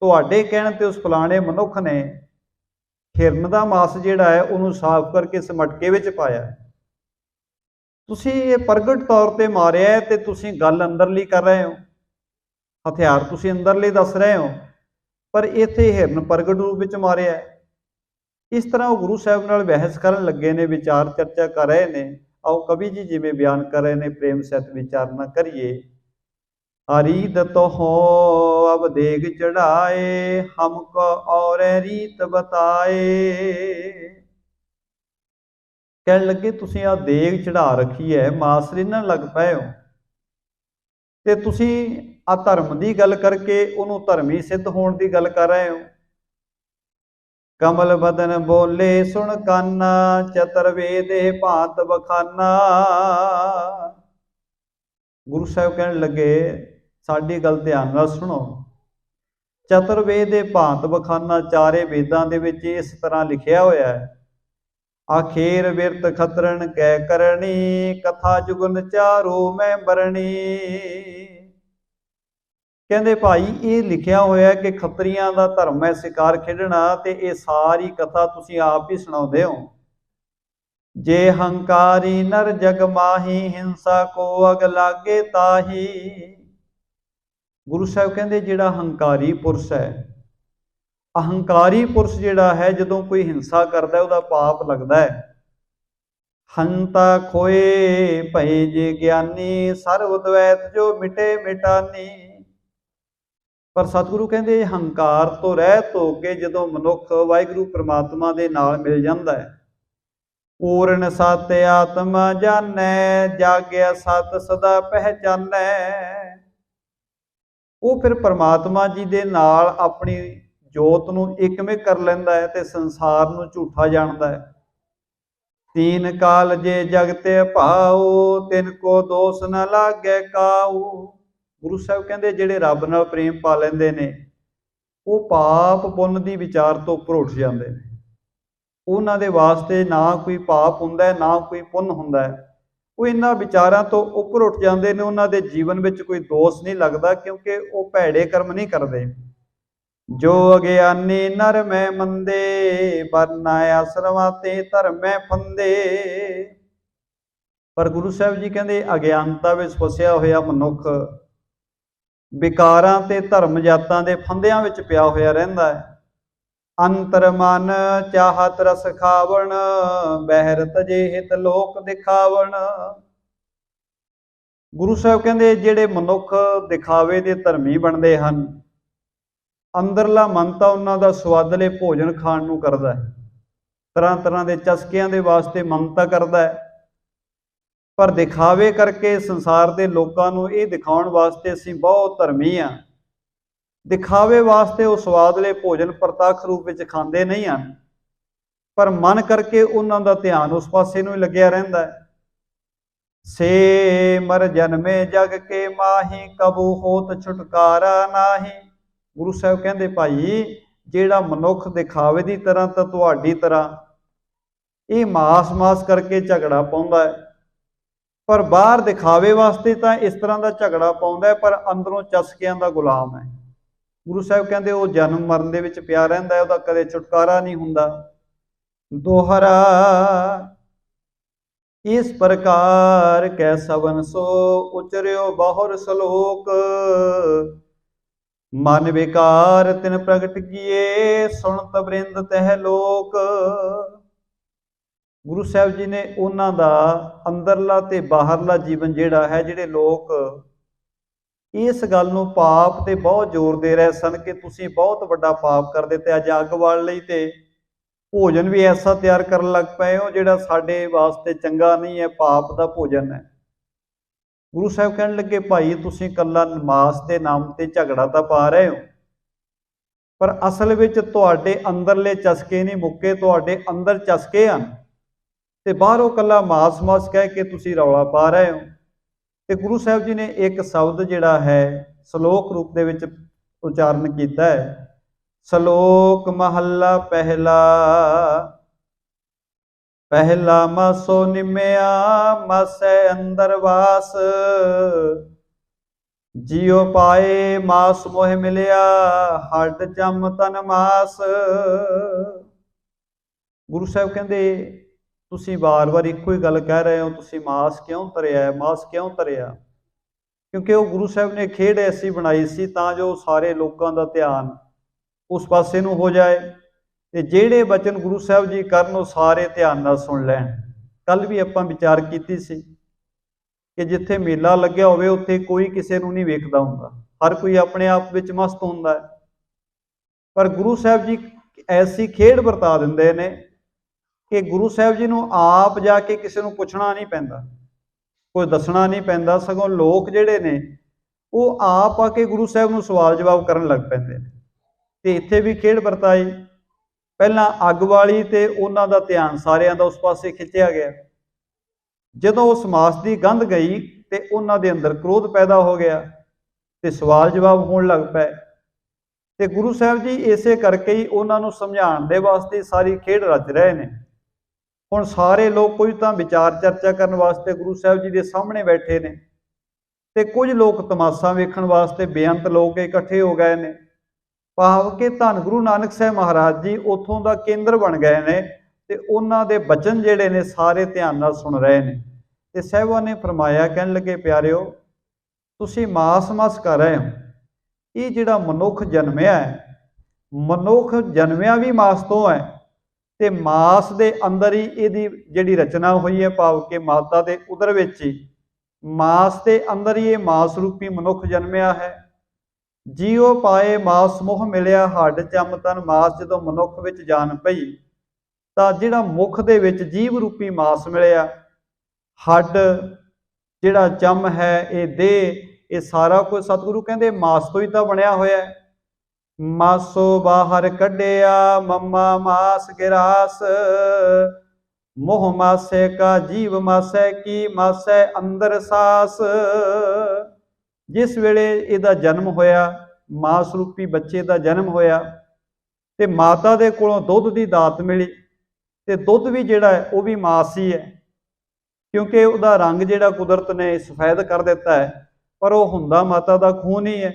ਤੁਹਾਡੇ ਕਹਿਣ ਤੇ ਉਸ ਫਲਾਣੇ ਮਨੁੱਖ ਨੇ ਹਿਰਨ ਦਾ ਮਾਸ ਜਿਹੜਾ ਹੈ ਉਹਨੂੰ ਸਾਫ਼ ਕਰਕੇ ਇਸ ਮਟਕੇ ਵਿੱਚ ਪਾਇਆ। ਤੁਸੀਂ ਇਹ ਪ੍ਰਗਟ ਤੌਰ ਤੇ ਮਾਰਿਆ ਹੈ, ਤੇ ਤੁਸੀਂ ਗੱਲ ਅੰਦਰਲੀ ਕਰ ਰਹੇ ਹੋ, ਹਥਿਆਰ ਤੁਸੀਂ ਅੰਦਰਲੇ ਦੱਸ ਰਹੇ ਹੋ, ਪਰ ਇੱਥੇ ਹਿਰਨ ਪ੍ਰਗਟ ਰੂਪ ਵਿੱਚ ਮਾਰਿਆ ਹੈ। ਇਸ ਤਰ੍ਹਾਂ ਉਹ ਗੁਰੂ ਸਾਹਿਬ ਨਾਲ ਬਹਿਸ ਕਰਨ ਲੱਗੇ ਨੇ, ਵਿਚਾਰ ਚਰਚਾ ਕਰ ਰਹੇ ਨੇ। ਆਓ ਕਵੀ ਜੀ ਜਿਵੇਂ ਬਿਆਨ ਕਰ ਰਹੇ ਨੇ, ਪ੍ਰੇਮ ਸਹਿਤ ਵਿਚਾਰਨਾ ਕਰੀਏ। ਰੀਤ तो हो अब देख चढ़ाए, हमको और रीत बताए। ਕਹਿਣ ਲੱਗੇ ਤੁਸੀਂ ਆ ਦੇਗ ਚੜਾ ਰੱਖੀ ਹੈ, ਮਾਸ ਰਿੰਨਣ ਲੱਗ ਪਏ ਹੋ, ਤੇ ਤੁਸੀਂ ਆ ਧਰਮ ਦੀ ਗੱਲ ਕਰਕੇ ਉਹਨੂੰ ਧਰਮੀ ਸਿੱਧ ਹੋਣ ਦੀ ਗੱਲ ਕਰ ਰਹੇ ਹੋ। ਕਮਲ ਬਦਨ ਬੋਲੇ ਸੁਣ ਕਾਨਾ, ਚਤਰ ਵੇਦੇ ਭਾਂਤ ਬਖਾਨਾ। ਗੁਰੂ ਸਾਹਿਬ ਕਹਿਣ ਲੱਗੇ ਸਾਡੀ ਗੱਲ ਧਿਆਨ ਨਾਲ ਸੁਣੋ। ਚਤੁਰ ਵੇਦ ਦੇ ਭਾਂਤ ਬਖਾਨਾ, ਚਾਰੇ ਵੇਦਾਂ ਦੇ ਵਿੱਚ ਇਸ ਤਰ੍ਹਾਂ ਲਿਖਿਆ ਹੋਇਆ ਹੈ। ਆਖੇਰ ਬਿਰਤ ਖਤਰਨ ਕੈ ਕਰਨੀ, ਕਥਾ ਜੁਗਨ ਚਾਰੋ ਮੈਂ ਬਰਣੀ। ਕਹਿੰਦੇ ਭਾਈ ਇਹ ਲਿਖਿਆ ਹੋਇਆ ਕਿ ਖੱਤਰੀਆਂ ਦਾ ਧਰਮ ਹੈ ਸ਼ਿਕਾਰ ਖੇਡਣਾ, ਤੇ ਇਹ ਸਾਰੀ ਕਥਾ ਤੁਸੀਂ ਆਪ ਹੀ ਸੁਣਾਉਂਦੇ ਹੋ। ਜੇ ਹੰਕਾਰੀ ਨਰ ਜਗ ਮਾਹੀ, ਹਿੰਸਾ ਕੋ ਅਗ ਲਾਗੇ ਤਾਹੀ। ਗੁਰੂ ਸਾਹਿਬ ਕਹਿੰਦੇ ਜਿਹੜਾ ਹੰਕਾਰੀ ਪੁਰਸ਼ ਹੈ, ਅਹੰਕਾਰੀ ਪੁਰਸ਼ ਜਿਹੜਾ ਹੈ, ਜਦੋਂ ਕੋਈ ਹਿੰਸਾ ਕਰਦਾ ਉਹਦਾ ਪਾਪ ਲੱਗਦਾ ਹੈ। ਹੰਤਾ ਖੋਏ ਭਏ ਜੇ ਗਿਆਨੀ, ਸਰਬ ਦਵੈਤ ਜੋ ਮਿਟੇ ਮਿਟਾਨੀ। ਪਰ ਸਤਿਗੁਰੂ ਕਹਿੰਦੇ ਹੰਕਾਰ ਤੋਂ ਰਹਿਤ ਹੋ ਕੇ ਜਦੋਂ ਮਨੁੱਖ ਵਾਹਿਗੁਰੂ ਪ੍ਰਮਾਤਮਾ ਦੇ ਨਾਲ ਮਿਲ ਜਾਂਦਾ ਹੈ, ਪੂਰਨ ਸਤ ਆਤਮਾ ਜਾਣੈ, ਜਾਗਿਆ ਸਤ ਸਦਾ ਪਹਿਚਾਨੈ। ਉਹ ਫਿਰ ਪ੍ਰਮਾਤਮਾ ਜੀ ਦੇ ਨਾਲ ਆਪਣੀ ਜੋਤ ਨੂੰ ਇੱਕਮੇ ਕਰ ਲੈਂਦਾ ਹੈ ਤੇ ਸੰਸਾਰ ਨੂੰ ਝੂਠਾ ਜਾਣਦਾ ਹੈ। ਤੀਨ ਕਾਲ ਜੇ ਜਗਤੇ ਭਾਉ, ਤਿਨ ਕੋ ਦੋਸ ਨ ਲਾਗੈ ਕਾਉ। ਗੁਰੂ ਸਾਹਿਬ ਕਹਿੰਦੇ ਜਿਹੜੇ ਰੱਬ ਨਾਲ ਪ੍ਰੇਮ ਪਾ ਲੈਂਦੇ ਨੇ ਉਹ ਪਾਪ ਪੁੰਨ ਦੀ ਵਿਚਾਰ ਤੋਂ ਉੱਪਰ ਉੱਠ ਜਾਂਦੇ ਨੇ। ਉਹਨਾਂ ਦੇ ਵਾਸਤੇ ਨਾ ਕੋਈ ਪਾਪ ਹੁੰਦਾ ਨਾ ਕੋਈ ਪੁੰਨ ਹੁੰਦਾ ਹੈ। ਉਹ ਇਹਨਾਂ ਵਿਚਾਰਾਂ ਤੋਂ ਉੱਪਰ ਉੱਠ ਜਾਂਦੇ ਨੇ। ਉਹਨਾਂ ਦੇ ਜੀਵਨ ਵਿੱਚ ਕੋਈ ਦੋਸ਼ ਨਹੀਂ ਲੱਗਦਾ, ਕਿਉਂਕਿ ਉਹ ਭੈੜੇ ਕਰਮ ਨਹੀਂ ਕਰਦੇ। ਜੋ ਅਗਿਆਨੀ ਨਰ ਮੈਂ ਮੰਦੇ, ਬਰਨਾ ਆਸਰਮਾਂ ਤੇ ਧਰਮੈ ਫੰਦੇ। ਪਰ ਗੁਰੂ ਸਾਹਿਬ ਜੀ ਕਹਿੰਦੇ ਅਗਿਆਨਤਾ ਵਿੱਚ ਫਸਿਆ ਹੋਇਆ ਮਨੁੱਖ ਵਿਕਾਰਾਂ ਤੇ ਧਰਮ ਜਾਤਾਂ ਦੇ ਫੰਦਿਆਂ ਵਿੱਚ ਪਿਆ ਹੋਇਆ ਰਹਿੰਦਾ ਹੈ। ਅੰਤਰ ਮਨ ਚਾਹਤ ਰਸ ਖਾਵਣ, ਬਹਿਰ ਤਜੇ ਹਿਤ ਲੋਕ ਦਿਖਾਵਣ। ਗੁਰੂ ਸਾਹਿਬ ਕਹਿੰਦੇ ਜਿਹੜੇ ਮਨੁੱਖ ਦਿਖਾਵੇ ਦੇ ਧਰਮੀ ਬਣਦੇ ਹਨ, ਅੰਦਰਲਾ ਮਨ ਤਾਂ ਉਹਨਾਂ ਦਾ ਸਵਾਦਲੇ ਭੋਜਨ ਖਾਣ ਨੂੰ ਕਰਦਾ ਹੈ, ਤਰ੍ਹਾਂ ਤਰ੍ਹਾਂ ਦੇ ਚਸਕਿਆਂ ਦੇ ਵਾਸਤੇ ਮਮਤਾ ਕਰਦਾ ਹੈ, ਪਰ ਦਿਖਾਵੇ ਕਰਕੇ ਸੰਸਾਰ ਦੇ ਲੋਕਾਂ ਨੂੰ ਇਹ ਦਿਖਾਉਣ ਵਾਸਤੇ ਅਸੀਂ ਬਹੁਤ ਧਰਮੀ ਹਾਂ। ਦਿਖਾਵੇ ਵਾਸਤੇ ਉਹ ਸਵਾਦਲੇ ਭੋਜਨ ਪ੍ਰਤੱਖ ਰੂਪ ਵਿੱਚ ਖਾਂਦੇ ਨਹੀਂ ਹਨ, ਪਰ ਮਨ ਕਰਕੇ ਉਹਨਾਂ ਦਾ ਧਿਆਨ ਉਸ ਪਾਸੇ ਨੂੰ ਹੀ ਲੱਗਿਆ ਰਹਿੰਦਾ ਹੈ। ਸੇ ਮਰ ਜਨਮੇ ਜਗ ਕੇ ਮਾਹੀ, ਕਬੂ ਹੋਤ ਛੁਟਕਾਰਾ ਨਾਹੀ। ਗੁਰੂ ਸਾਹਿਬ ਕਹਿੰਦੇ ਭਾਈ ਜਿਹੜਾ ਮਨੁੱਖ ਦਿਖਾਵੇ ਦੀ ਤਰ੍ਹਾਂ ਤਾਂ ਤੁਹਾਡੀ ਤਰ੍ਹਾਂ ਇਹ ਮਾਸ ਕਰਕੇ ਝਗੜਾ ਪਾਉਂਦਾ ਹੈ, ਪਰ ਬਾਹਰ ਦਿਖਾਵੇ ਵਾਸਤੇ ਤਾਂ ਇਸ ਤਰ੍ਹਾਂ ਦਾ ਝਗੜਾ ਪਾਉਂਦਾ ਹੈ, ਪਰ ਅੰਦਰੋਂ ਚਸਕਿਆਂ ਦਾ ਗੁਲਾਮ ਹੈ। ਗੁਰੂ ਸਾਹਿਬ ਕਹਿੰਦੇ ਉਹ ਜਨਮ ਮਰਨ ਦੇ ਵਿੱਚ ਪਿਆ ਰਹਿੰਦਾ ਹੈ, ਉਹਦਾ ਕਦੇ ਛੁਟਕਾਰਾ ਨਹੀਂ ਹੁੰਦਾ। ਦੋਹਰਾ ਇਸ ਪ੍ਰਕਾਰ ਕੈ ਸਵਨ ਸੋ, ਉਚਰਿਓ ਬਹੁਰ ਸਲੋਕ। ਮਨ ਵਿਕਾਰ ਤਿਨ ਪ੍ਰਗਟ ਕੀਏ, ਸੁਣਤ ਬ੍ਰਿੰਦ ਤਹਿ ਲੋਕ। ਗੁਰੂ ਸਾਹਿਬ ਜੀ ਨੇ ਉਹਨਾਂ ਦਾ ਅੰਦਰਲਾ ਤੇ ਬਾਹਰਲਾ ਜੀਵਨ ਜਿਹੜਾ ਹੈ, ਜਿਹੜੇ ਲੋਕ ਇਸ ਗੱਲ ਨੂੰ ਪਾਪ ਤੇ ਬਹੁਤ ਜ਼ੋਰ ਦੇ ਰਹੇ ਸਨ ਕਿ ਤੁਸੀਂ ਬਹੁਤ ਵੱਡਾ ਪਾਪ ਕਰਦੇ, ਤੇ ਅੱਜ ਅੱਗ ਬਾਲ ਲਈ ਤੇ ਭੋਜਨ ਵੀ ਐਸਾ ਤਿਆਰ ਕਰਨ ਲੱਗ ਪਏ ਹੋ ਜਿਹੜਾ ਸਾਡੇ ਵਾਸਤੇ ਚੰਗਾ ਨਹੀਂ ਹੈ, ਪਾਪ ਦਾ ਭੋਜਨ ਹੈ। ਗੁਰੂ ਸਾਹਿਬ ਕਹਿਣ ਲੱਗੇ ਭਾਈ ਤੁਸੀਂ ਇਕੱਲਾ ਮਾਸ ਦੇ ਨਾਮ ਤੇ ਝਗੜਾ ਤਾਂ ਪਾ ਰਹੇ ਹੋ, ਪਰ ਅਸਲ ਵਿੱਚ ਤੁਹਾਡੇ ਅੰਦਰਲੇ ਚਸਕੇ ਨਹੀਂ ਮੁੱਕੇ, ਤੁਹਾਡੇ ਅੰਦਰ ਚਸਕੇ ਹਨ ਤੇ ਬਾਹਰੋਂ ਇਕੱਲਾ ਮਾਸ ਕਹਿ ਕੇ ਤੁਸੀਂ ਰੌਲਾ ਪਾ ਰਹੇ ਹੋ। ਤੇ ਗੁਰੂ ਸਾਹਿਬ ਜੀ ਨੇ ਇੱਕ ਸ਼ਬਦ ਜਿਹੜਾ ਹੈ ਸ਼ਲੋਕ ਰੂਪ ਦੇ ਵਿੱਚ ਉਚਾਰਨ ਕੀਤਾ ਹੈ। ਸ਼ਲੋਕ ਮਹੱਲਾ ਪਹਿਲਾ। ਪਹਿਲਾ ਮਾਸੋ ਨਿਮਿਆ, ਮਾਸੈ ਅੰਦਰ ਵਾਸ। ਜਿਉ ਪਾਏ ਮਾਸ ਮੋਹ ਮਿਲਿਆ, ਹੱਡ ਜੰਮ ਤਨ ਮਾਸ। ਗੁਰੂ ਸਾਹਿਬ ਕਹਿੰਦੇ ਤੁਸੀਂ ਵਾਰ-ਵਾਰ ਇੱਕੋ ਹੀ ਗੱਲ ਕਹਿ ਰਹੇ ਹੋ, ਤੁਸੀਂ ਮਾਸ ਕਿਉਂ ਧਰਿਆ ਹੈ, ਮਾਸ ਕਿਉਂ ਧਰਿਆ? ਕਿਉਂਕਿ ਉਹ ਗੁਰੂ ਸਾਹਿਬ ਨੇ ਖੇਡ ਐਸੀ ਬਣਾਈ ਸੀ ਤਾਂ ਜੋ ਸਾਰੇ ਲੋਕਾਂ ਦਾ ਧਿਆਨ ਉਸ ਪਾਸੇ ਨੂੰ ਹੋ ਜਾਏ ਤੇ ਜਿਹੜੇ ਬਚਨ ਗੁਰੂ ਸਾਹਿਬ ਜੀ ਕਰਨ ਉਹ ਸਾਰੇ ਧਿਆਨ ਨਾਲ ਸੁਣ ਲੈਣ। ਕੱਲ ਵੀ ਆਪਾਂ ਵਿਚਾਰ ਕੀਤੀ ਸੀ ਕਿ ਜਿੱਥੇ ਮੇਲਾ ਲੱਗਿਆ ਹੋਵੇ ਉੱਥੇ ਕੋਈ ਕਿਸੇ ਨੂੰ ਨਹੀਂ ਵੇਖਦਾ ਹੁੰਦਾ, ਹਰ ਕੋਈ ਆਪਣੇ ਆਪ ਵਿੱਚ ਮਸਤ ਹੁੰਦਾ ਹੈ, ਪਰ ਗੁਰੂ ਸਾਹਿਬ ਜੀ ਐਸੀ ਖੇਡ ਵਰਤਾ ਦਿੰਦੇ ਨੇ ਕਿ ਗੁਰੂ ਸਾਹਿਬ ਜੀ ਨੂੰ ਆਪ ਜਾ ਕੇ ਕਿਸੇ ਨੂੰ ਪੁੱਛਣਾ ਨਹੀਂ ਪੈਂਦਾ, ਕੋਈ ਦੱਸਣਾ ਨਹੀਂ ਪੈਂਦਾ, ਸਗੋਂ ਲੋਕ ਜਿਹੜੇ ਨੇ ਉਹ ਆਪ ਆ ਕੇ ਗੁਰੂ ਸਾਹਿਬ ਨੂੰ ਸਵਾਲ ਜਵਾਬ ਕਰਨ ਲੱਗ ਪੈਂਦੇ ਨੇ। ਤੇ ਇੱਥੇ ਵੀ ਖੇਡ ਵਰਤਾਈ। ਪਹਿਲਾਂ ਅੱਗ ਵਾਲੀ ਤੇ ਉਹਨਾਂ ਦਾ ਧਿਆਨ ਸਾਰਿਆਂ ਦਾ ਉਸ ਪਾਸੇ ਖਿੱਚਿਆ ਗਿਆ। ਜਦੋਂ ਉਸ ਮਾਸ ਦੀ ਗੰਧ ਗਈ ਤੇ ਉਹਨਾਂ ਦੇ ਅੰਦਰ ਕ੍ਰੋਧ ਪੈਦਾ ਹੋ ਗਿਆ ਤੇ ਸਵਾਲ ਜਵਾਬ ਹੋਣ ਲੱਗ ਪਏ। ਤੇ ਗੁਰੂ ਸਾਹਿਬ ਜੀ ਇਸੇ ਕਰਕੇ ਹੀ ਉਹਨਾਂ ਨੂੰ ਸਮਝਾਉਣ ਦੇ ਵਾਸਤੇ ਸਾਰੀ ਖੇਡ ਰਚ ਰਹੇ ਨੇ। ਹੁਣ ਸਾਰੇ ਲੋਕ ਕੁਝ ਤਾਂ ਵਿਚਾਰ ਚਰਚਾ ਕਰਨ ਵਾਸਤੇ ਗੁਰੂ ਸਾਹਿਬ ਜੀ ਦੇ ਸਾਹਮਣੇ ਬੈਠੇ ਨੇ ਤੇ ਕੁਝ ਲੋਕ ਤਮਾਸ਼ਾ ਵੇਖਣ ਵਾਸਤੇ ਬੇਅੰਤ ਲੋਕ ਇਕੱਠੇ ਹੋ ਗਏ ਨੇ। ਭਾਵ ਕਿ ਧੰਨ ਗੁਰੂ ਨਾਨਕ ਸਾਹਿਬ ਮਹਾਰਾਜ ਜੀ ਉੱਥੋਂ ਦਾ ਕੇਂਦਰ ਬਣ ਗਏ ਨੇ ਤੇ ਉਹਨਾਂ ਦੇ ਬਚਨ ਜਿਹੜੇ ਨੇ ਸਾਰੇ ਧਿਆਨ ਨਾਲ ਸੁਣ ਰਹੇ ਨੇ। ਤੇ ਸਾਹਿਬਾਨ ਨੇ ਫਰਮਾਇਆ, ਕਹਿਣ ਲੱਗੇ, ਪਿਆਰਿਓ, ਤੁਸੀਂ ਮਾਸ ਕਰ ਰਹੇ ਹੋ। ਇਹ ਜਿਹੜਾ ਮਨੁੱਖ ਜਨਮਿਆ ਹੈ, ਮਨੁੱਖ ਜਨਮਿਆ ਵੀ ਮਾਸ ਤੋਂ ਹੈ ਤੇ ਮਾਸ ਦੇ ਅੰਦਰ ਹੀ ਇਹਦੀ ਜਿਹੜੀ ਰਚਨਾ ਹੋਈ ਹੈ, ਭਾਵ ਕਿ ਮਾਤਾ ਦੇ ਉਦਰ ਵਿੱਚ ਹੀ ਮਾਸ ਦੇ ਅੰਦਰ ਹੀ ਇਹ ਮਾਸ ਰੂਪੀ ਮਨੁੱਖ ਜਨਮਿਆ ਹੈ। ਜੀਉ ਪਾਏ ਮਾਸ ਮੋਹ ਮਿਲਿਆ, ਹੱਡ ਚੰਮ ਤਨ ਮਾਸ। ਜਦੋਂ ਮਨੁੱਖ ਵਿੱਚ ਜਾਨ ਪਈ ਤਾਂ ਜਿਹੜਾ ਮੁੱਖ ਦੇ ਵਿੱਚ ਜੀਵ ਰੂਪੀ ਮਾਸ ਮਿਲਿਆ, ਹੱਡ ਜਿਹੜਾ ਚੰਮ ਹੈ, ਇਹ ਦੇਹ, ਇਹ ਸਾਰਾ ਕੁਝ ਸਤਿਗੁਰੂ ਕਹਿੰਦੇ ਮਾਸ ਤੋਂ ਹੀ ਤਾਂ ਬਣਿਆ ਹੋਇਆ ਹੈ। ਮਾਸੋ ਬਾਹਰ ਕੱਢਿਆ ਮਮਾ ਮਾਸ ਗਿਰਾਸ, ਮੋਹ ਮਾਸੇ ਕਾ ਜੀਵ ਮਾਸੈ ਕੀ ਮਾਸੈ ਅੰਦਰ ਸਾਸ। ਜਿਸ ਵੇਲੇ ਇਹਦਾ ਜਨਮ ਹੋਇਆ, ਮਾਸ ਰੂਪੀ ਬੱਚੇ ਦਾ ਜਨਮ ਹੋਇਆ ਤੇ ਮਾਤਾ ਦੇ ਕੋਲੋਂ ਦੁੱਧ ਦੀ ਦਾਤ ਮਿਲੀ ਤੇ ਦੁੱਧ ਵੀ ਜਿਹੜਾ ਹੈ ਉਹ ਵੀ ਮਾਸ ਹੀ ਹੈ, ਕਿਉਂਕਿ ਉਹਦਾ ਰੰਗ ਜਿਹੜਾ ਕੁਦਰਤ ਨੇ ਸਫੈਦ ਕਰ ਦਿੱਤਾ ਹੈ, ਪਰ ਉਹ ਹੁੰਦਾ ਮਾਤਾ ਦਾ ਖੂਨ ਹੀ ਹੈ।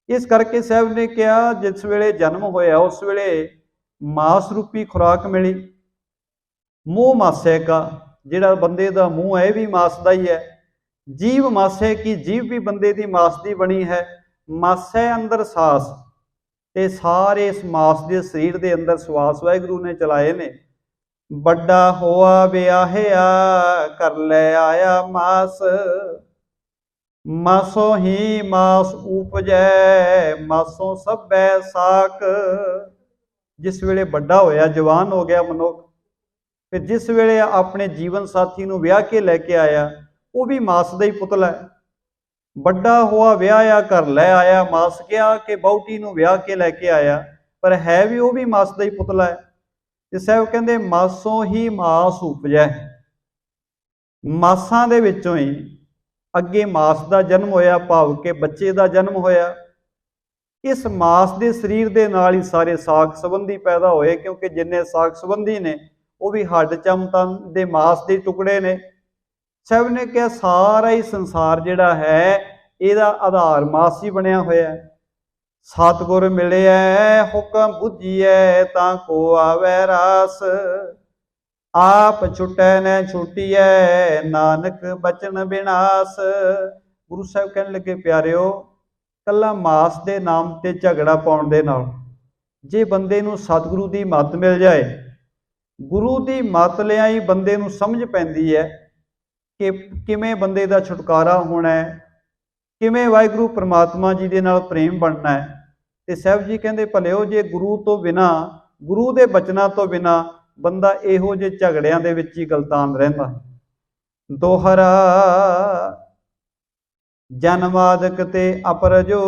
ਇਸ ਕਰਕੇ ਸਾਹਿਬ ਨੇ ਕਿਹਾ, ਜਿਸ ਵੇਲੇ ਜਨਮ ਹੋਇਆ ਉਸ ਵੇਲੇ ਮਾਸ ਰੂਪੀ ਖੁਰਾਕ ਮਿਲੀ। ਮੂੰਹ ਮਾਸੇ ਕਾ, ਜਿਹੜਾ ਬੰਦੇ ਦਾ ਮੂੰਹ ਹੈ ਇਹ ਵੀ ਮਾਸ ਦਾ ਹੀ ਹੈ। ਜੀਵ ਮਾਸੇ ਕੀ, ਜੀਵ ਵੀ ਬੰਦੇ ਦੀ ਮਾਸ ਦੀ ਬਣੀ ਹੈ। ਮਾਸੇ ਅੰਦਰ ਸਾਸ, ਤੇ ਸਾਰੇ ਇਸ ਮਾਸ ਦੇ ਸਰੀਰ ਦੇ ਅੰਦਰ ਸਵਾਸ ਵਾਹਿਗੁਰੂ ਨੇ ਚਲਾਏ ਨੇ। ਵੱਡਾ ਹੋਆ ਵਿਆਹਿਆ ਕਰ ਲੈ ਆਇਆ ਮਾਸ, ਮਾਸੋ ਹੀ ਮਾਸ ਉਪਜੈ ਮਾਸੋਂ ਸਭੈ ਸਾਕ। ਜਿਸ ਵੇਲੇ ਵੱਡਾ ਹੋਇਆ, ਜਵਾਨ ਹੋ ਗਿਆ ਮਨੁੱਖ, ਫਿਰ ਜਿਸ ਵੇਲੇ ਆਪਣੇ ਜੀਵਨ ਸਾਥੀ ਨੂੰ ਵਿਆਹ ਕੇ ਲੈ ਕੇ ਆਇਆ, ਉਹ ਵੀ ਮਾਸ ਦਾ ਹੀ ਪੁਤਲਾ ਹੈ। ਵੱਡਾ ਹੋਆ ਵਿਆਹਿਆ ਕਰ ਲੈ ਆਇਆ, ਮਾਸ ਕਿਹਾ ਕਿ ਬਹੁਤੀ ਨੂੰ ਵਿਆਹ ਕੇ ਲੈ ਕੇ ਆਇਆ, ਪਰ ਹੈ ਵੀ ਉਹ ਵੀ ਮਾਸ ਦਾ ਹੀ ਪੁਤਲਾ ਹੈ। ਤੇ ਸਾਹਿਬ ਕਹਿੰਦੇ ਮਾਸੋਂ ਹੀ ਮਾਸ ਉਪਜੈ, ਮਾਸਾਂ ਦੇ ਵਿੱਚੋਂ ਹੀ ਅੱਗੇ ਮਾਸ ਦਾ ਜਨਮ ਹੋਇਆ, ਭਾਵ ਕਿ ਬੱਚੇ ਦਾ ਜਨਮ ਹੋਇਆ। ਇਸ ਮਾਸ ਦੇ ਸਰੀਰ ਦੇ ਨਾਲ ਹੀ ਸਾਰੇ ਸਾਕ ਸੰਬੰਧੀ ਪੈਦਾ ਹੋਏ, ਕਿਉਂਕਿ ਜਿੰਨੇ ਸਾਕ ਸੰਬੰਧੀ ਨੇ ਉਹ ਵੀ ਹੱਡ ਚੰਮ ਤਨ ਦੇ ਮਾਸ ਦੇ ਟੁਕੜੇ ਨੇ। ਸਾਹਿਬ ਨੇ ਕਿਹਾ ਸਾਰਾ ਹੀ ਸੰਸਾਰ ਜਿਹੜਾ ਹੈ ਇਹਦਾ ਆਧਾਰ ਮਾਸ ਹੀ ਬਣਿਆ ਹੋਇਆ। ਸਤਿਗੁਰ ਮਿਲਿਆ ਹੁਕਮ ਬੁੱਝੀਐ ਤਾਂ ਕੋ ਆਵੈ ਰਾਸ, ਆਪ ਛੁਟੈ ਨ ਛੁਟੀਐ ਨਾਨਕ ਬਚਨ ਬਿਨਾਸ। ਗੁਰੂ ਸਾਹਿਬ ਕਹਿਣ ਲੱਗੇ, ਪਿਆਰਿਓ, ਕੱਲਾ ਮਾਸ ਦੇ ਨਾਮ ਤੇ ਝਗੜਾ ਪਾਉਣ ਦੇ ਨਾਲ ਜੇ ਬੰਦੇ ਨੂੰ ਸਤਿਗੁਰੂ ਦੀ ਮੱਤ ਮਿਲ ਜਾਏ, ਗੁਰੂ ਦੀ ਮੱਤ ਲਿਆਈ ਬੰਦੇ ਨੂੰ ਸਮਝ ਪੈਂਦੀ ਹੈ ਕਿ ਕਿਵੇਂ ਬੰਦੇ ਦਾ ਛੁਟਕਾਰਾ ਹੋਣਾ ਹੈ, ਕਿਵੇਂ ਵਾਹਿਗੁਰੂ ਪ੍ਰਮਾਤਮਾ ਜੀ ਦੇ ਨਾਲ ਪ੍ਰੇਮ ਬਣਨਾ ਹੈ। ਤੇ ਸਾਹਿਬ ਜੀ ਕਹਿੰਦੇ, ਭਲਿਓ, ਜੇ ਗੁਰੂ ਤੋਂ ਬਿਨਾਂ, ਗੁਰੂ ਦੇ ਬਚਨਾਂ ਤੋਂ ਬਿਨਾਂ ਬੰਦਾ ਇਹੋ ਜਿਹੇ ਝਗੜਿਆਂ ਦੇ ਵਿੱਚ ਹੀ ਗਲਤਾਨ ਰਹਿੰਦਾ। ਦੋਹਰਾ ਜਨਮਾਦਿਕ ਤੇ ਅਪਰਜੋ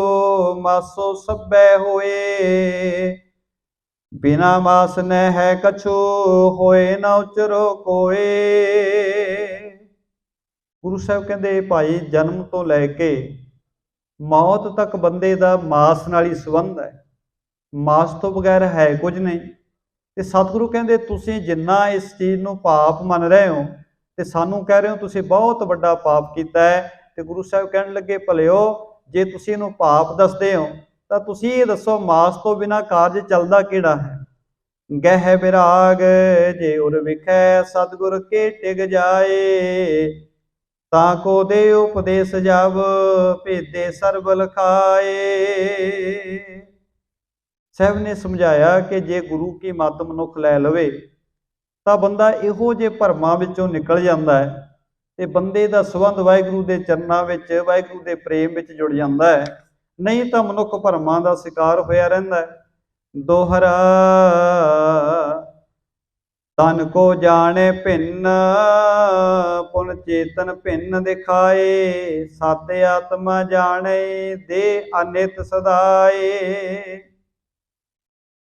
ਮਾਸੋ ਸਭੈ ਹੋਏ, ਬਿਨਾ ਮਾਸ ਨ ਹੈ ਕਛੂ ਹੋਏ ਨਾ ਉਚਰੋ ਕੋਏ। ਗੁਰੂ ਸਾਹਿਬ ਕਹਿੰਦੇ, ਭਾਈ, ਜਨਮ ਤੋਂ ਲੈ ਕੇ ਮੌਤ ਤੱਕ ਬੰਦੇ ਦਾ ਮਾਸ ਨਾਲ ਹੀ ਸੰਬੰਧ ਹੈ, ਮਾਸ ਤੋਂ ਬਗੈਰ ਹੈ ਕੁਝ ਨਹੀਂ। ਤੇ ਸਤਿਗੁਰੂ ਕਹਿੰਦੇ, ਤੁਸੀਂ ਜਿੰਨਾ ਇਸ ਚੀਜ਼ ਨੂੰ ਪਾਪ ਮੰਨ ਰਹੇ ਹੋ ਤੇ ਸਾਨੂੰ ਕਹਿ ਰਹੇ ਹੋ ਤੁਸੀਂ ਬਹੁਤ ਵੱਡਾ ਪਾਪ ਕੀਤਾ ਹੈ। ਤੇ ਗੁਰੂ ਸਾਹਿਬ ਕਹਿਣ ਲੱਗੇ, ਭਲਿਓ, ਜੇ ਤੁਸੀਂ ਇਹਨੂੰ ਪਾਪ ਦੱਸਦੇ ਹੋ ਤਾਂ ਤੁਸੀਂ ਇਹ ਦੱਸੋ, ਮਾਸ ਤੋਂ ਬਿਨਾਂ ਕਾਰਜ ਚੱਲਦਾ ਕਿਹੜਾ ਹੈ। ਗਹਿ ਵਿਰਾਗ ਜੇ ਉਰ ਵਿਖੈ ਸਤਿਗੁਰ ਕੇ ਟਿਕ ਜਾਏ, ਤਾਂ ਕੋ ਦੇ ਉਪਦੇਸ਼ ਜਬ ਭੇਦੇ ਸਰਬ ਲਖਾਏ। ਸਾਹਿਬ ਨੇ ਸਮਝਾਇਆ ਕਿ ਜੇ ਗੁਰੂ ਕੀ ਮੱਤ ਮਨੁੱਖ ਲੈ ਲਵੇ ਤਾਂ ਬੰਦਾ ਇਹੋ ਜਿਹੇ ਭਰਮਾਂ ਵਿੱਚੋਂ ਨਿਕਲ ਜਾਂਦਾ ਹੈ ਤੇ ਬੰਦੇ ਦਾ ਸੰਬੰਧ ਵਾਹਿਗੁਰੂ ਦੇ ਚਰਨਾਂ ਵਿੱਚ, ਵਾਹਿਗੁਰੂ ਦੇ ਪ੍ਰੇਮ ਵਿੱਚ ਜੁੜ ਜਾਂਦਾ ਹੈ। ਨਹੀਂ ਤਾਂ ਮਨੁੱਖ ਭਰਮਾਂ ਦਾ ਸ਼ਿਕਾਰ ਹੋਇਆ ਰਹਿੰਦਾ ਹੈ। ਦੋਹਰਾ तन को जाने भिन्न पुन चेतन भिन्न दिखाए, सत आत्मा जाने दे अनित सदाए।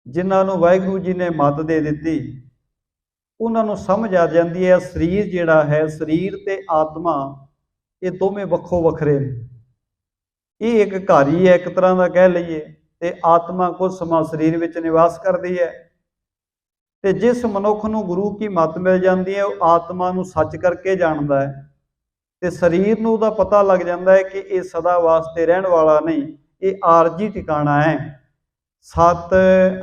जिन्हां नूं वाहिगुरू जी ने मत दे दित्ती उन्हां नूं समझ आ जाती है शरीर जिहड़ा है, शरीर ते आत्मा ये दोवें वक्खो वखरे ने। ये एक घर ही है एक तरह का कह लीए, ते आत्मा कुछ समा शरीर विच निवास करती है। ते जिस मनुख नूं गुरु की मत मिल जाती है वह आत्मा नूं सच करके जानता है, ते शरीर नूं उहदा पता लग जाता है कि ये सदा वास्ते रहने वाला नहीं, ये आरजी ठिकाना है। सत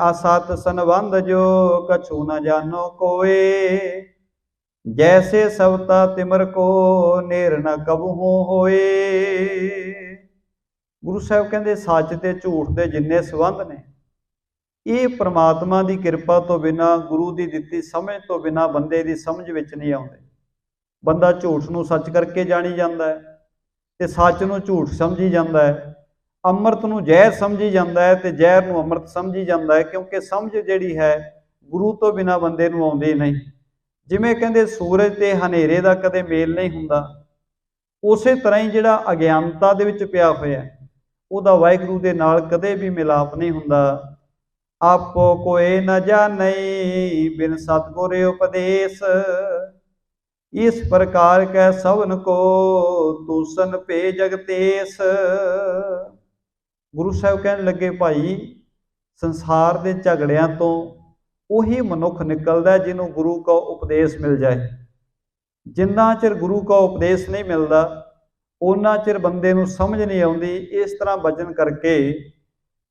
असत संबंध जो कछु न जानो कोए, जैसे सवता तिमर को नेर न कबहू होए। गुरु साहब कहते सच ते झूठ के जिन्ने संबंध ने ये परमात्मा की किरपा तो बिना, गुरु की दिती समझ तो बिना बंदे की समझ विच नहीं आउंदे। बंदा झूठ नूं सच करके जानी जाता है, ते सच नूं झूठ समझी जाता है, अमृत नूं जहर समझी जाता है, ते जहर नूं अमृत समझी जाता है। क्योंकि समझ जिहड़ी है गुरु तो बिना बंदे नूं आउंदी नहीं। जिवें कहंदे सूरज ते हनेरे दा कदे मेल नहीं हुंदा, उसे तरह ही जिहड़ा अज्ञानता दे विच पिया होया उहदा वाहिगुरू दे नाल कदे भी मिलाप नहीं हुंदा। आपो कोई न जानै बिन सतगुर उपदेश, इस प्रकार कै सवन को तूसन पे जगतेश। गुरु साहब कहने लगे भाई संसार के झगड़ियां तो उही मनुख निकलदा जिन्हों गुरु का उपदेश मिल जाए। जिन्ना चिर गुरु का उपदेश नहीं मिलता उन्ना चिर बंदे नूं समझ नहीं आउंदी। इस तरह भजन करके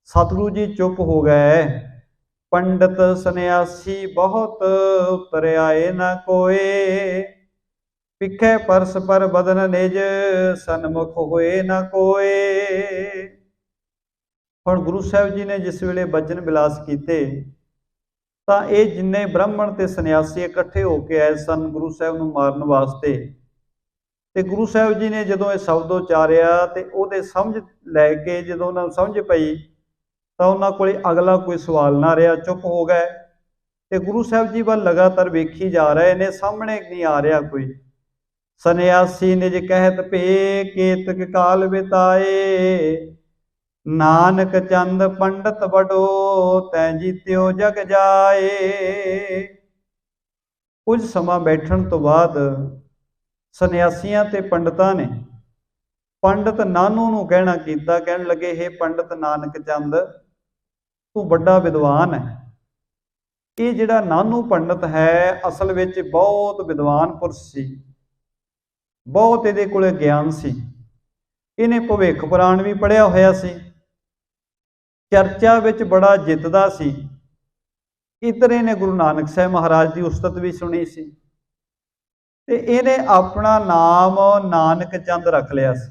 सतगुरु जी चुप हो गए। पंडित सन्यासी बहुत उतर आए न कोए, पिखे परस पर बदन निज सन्मुख होए न कोए। हुण गुरु साहब जी ने जिस वेले बचन बिलास कीते तां ये जिन्ने ब्राह्मण ते सन्यासी इकट्ठे होके आए सन गुरु साहब नूं मारन वास्ते, ते गुरु साहब जी ने जदों ये शब्द उचारिया ते उहदे समझ लैके जदों उन्हां नूं समझ पई तां उन्हां कोले अगला कोई सवाल ना रहा, चुप हो गए। ते गुरु साहब जी वल लगातार वेखी जा रहे ने, सामने नहीं आ रहा कोई। सन्यासी निज कहत पे केतक काल बिताए, नानक चंद पंडित बड़ो तै जीत्यो जग जाए। कुछ समा बैठण तो बाद सन्यासियां ते पंडितां ने पंडित नानू नूं कहना कीता, कहण लगे हे पंडित नानक चंद तू बड़ा विद्वान है। ये जिहड़ा नानू पंडित है असल विच बहुत विद्वान पुरुष सी, बहुत इहदे कोले ज्ञान सी, इहने भविख पुराण भी पढ़िया होया सी, चर्चा विच बड़ा जितदा सी। इधर इहने गुरु नानक साहब महाराज की उस्तत भी सुनी सी, ते इहने अपना नाम नानक चंद रख लिया सी,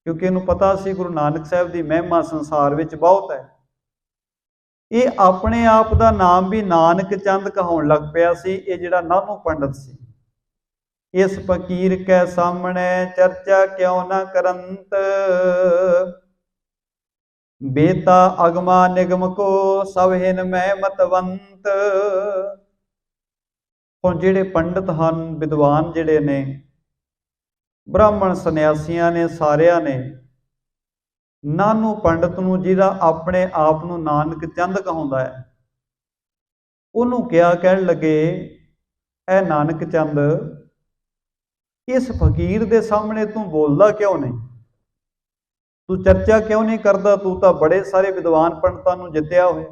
क्योंकि इहनूं पता सी गुरु नानक साहब की महिमा संसार विच बहुत है। ये अपने आप का नाम भी नानक चंद कहाउण लग पिया सी। ये जिहड़ा नानू पंडित सी, इस फकीर के सामने चर्चा क्यों न करंत, बेता अगमा निगम को सब हिन मैं मतवंत। हुण जिहड़े पंडित हन विद्वान जिहड़े ने ब्राह्मण सन्यासियां ने सारियां ने नानू पंडित नूं जिहड़ा अपने आप नूं नानक चंद कहाउंदा है उहनूं किहा, कहण लगे ऐ नानक चंद इस फकीर दे सामने तू बोलदा क्यों नहीं, तू चर्चा क्यों नहीं करदा, तू तां बड़े सारे विद्वान पंडितां नूं जित्तिया होया,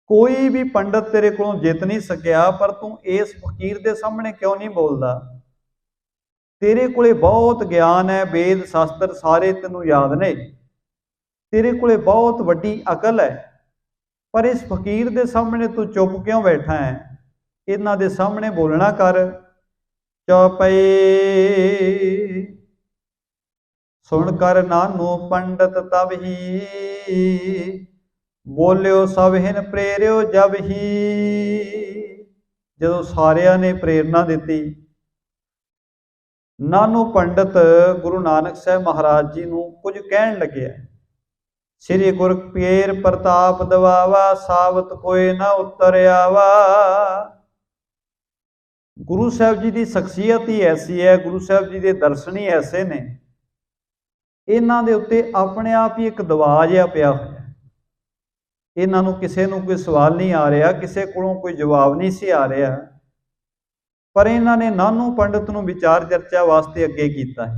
कोई भी पंडित तेरे कोलों जित नहीं सकिया, पर तू इस फकीर दे सामने क्यों नहीं बोलदा। तेरे कोले बहुत ज्ञान है, वेद शास्त्र सारे तेनों याद ने, तेरे कोले बहुत वड्डी अकल है, पर इस फकीर दे सामने तू चुप क्यों बैठा है, इन्हां दे सामने बोलना कर। चौपई सुन कर नानू पंडित तब ही, बोलियो सब हिन प्रेरियो जब ही। जदों सारियां ने प्रेरणा दी, नानू पंडित गुरु नानक साहब महाराज जी नूं कुछ कहण लगे। श्री गुर पीर प्रताप दवावा, सावत कोई न उतर आवा। गुरु साहब जी की शख्सियत ही ऐसी है, गुरु साहब जी के दर्शन ही ऐसे ने, इन्हां दे उत्ते अपने आप ही एक दबाव जिहा पिया होया। इन्हां नूं किसे नूं कोई सवाल नहीं आ रहा, किसे कोलों कोई जवाब नहीं सी आ रहा, पर इन्हां ने नानू पंडित नूं विचार चर्चा वास्ते अगे कीता है।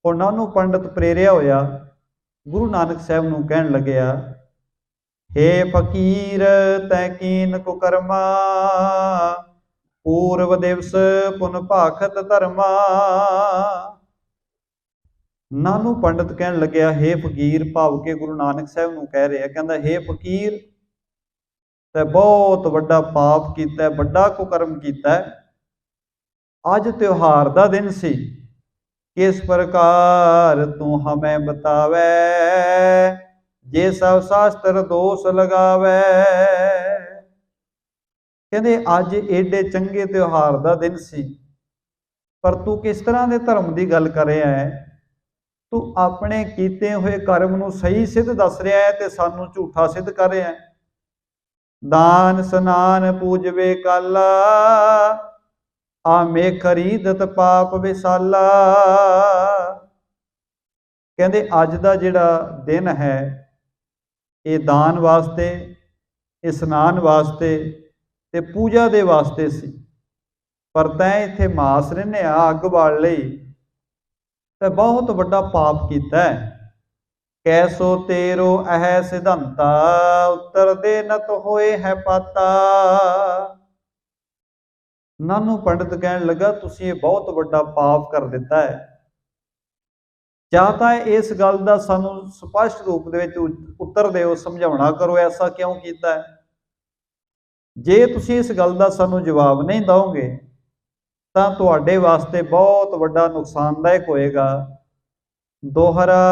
और नानू पंडित प्रेरिया होया, गुरु नानक साहब नूं कहण लग्या, हे फकीर तैं कीन कुकर्मा, पूर्व दिवस पुन भाखत धर्मा। नानू पंडित कहन लग्या, हे फकीर, भाव के गुरु नानक साहब नूं कह रहा, कहंदा हे फकीर, तै बहुत वड्डा पाप कीता, वड्डा कुकर्म कीता। अज त्योहार दा दिन सी, किस प्रकार तू हमें बतावै, जे सब शास्त्र दोष लगावै। कहंदे अज एडे चंगे त्योहार दा दिन सी, पर तू किस तरह दे धर्म दी गल कर रहा है। तू अपने कीते हुए कर्म नूं सही सिद्ध दस रहा है ते सानू झूठा सिद्ध कर रहा है। दान स्नान पूजवे काला, आमे खरीदत पाप विसाला। कहंदे अज दा जिहड़ा दिन है, ये दान वास्ते, स्नान वास्ते ते पूजा दे वास्ते सी, पर तैं इत्थे मास रिन्निया अग बाल लई ते बहुत वड्डा पाप कीता है। कैसो तेरो अह सिद्धांता, उत्तर दे नत होए है पाता। नानू पंडित कहन लगा, तुसीं ये बहुत वड्डा पाप कर दिता है। जां तां इस गल दा सानू स्पष्ट रूप दे विच उत्तर दिओ, समझाउणा करो, ऐसा क्यों कीता है। जे तुसीं इस गल दा सानू जवाब नहीं दोगे तां तुहाडे वास्ते बहुत वड्डा नुकसानदायक होएगा। दोहरा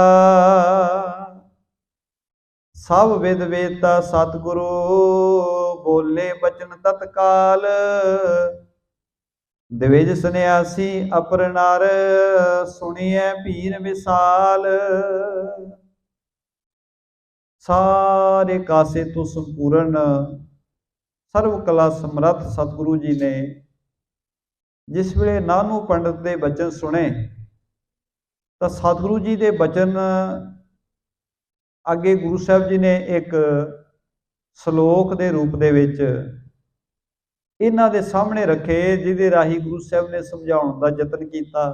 सब विद वेता सतगुरु, बोले बचन तत्काल। द्विज सन्यासी अपर नर, सुनिए पीर विशाल। सारे कासे तो संपूर्ण सर्व कला समर्थ सतगुरु जी ने जिस वेले नानू पंडित के बचन सुने, तो सतगुरु जी के बचन अगे गुरु साहब जी ने एक सलोक के रूप दे विच इन्हां दे सामने रखे, जिहदे राही गुरु साहब ने समझाउण दा यतन कीता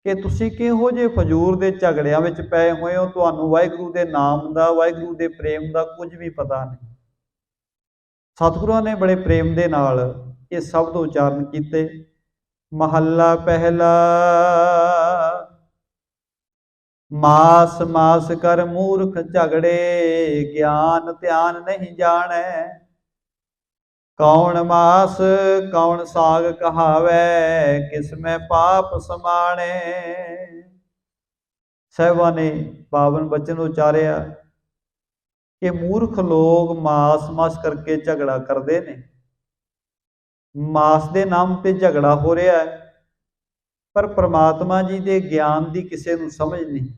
कि तुसीं किहो जे फजूर दे झगड़ियां विच पए होए हो, तुहानूं वाहिगुरू दे नाम दा, वाहिगुरू दे प्रेम दा कुछ भी पता नहीं। सतगुरुआं ने बड़े प्रेम दे नाल ये शब्द उचारण किए। महला पहला, मास मास कर मूर्ख झगड़े, ज्ञान ध्यान नहीं जाने। कौन मास कौन साग कहावै, किसमें पाप समाने। साहिबां ने पावन बचन उचारिया कि मूर्ख लोग मास मास करके झगड़ा करते हैं। मास के नाम पे झगड़ा हो रहा है, पर परमात्मा जी के ज्ञान की किसी को समझ नहीं,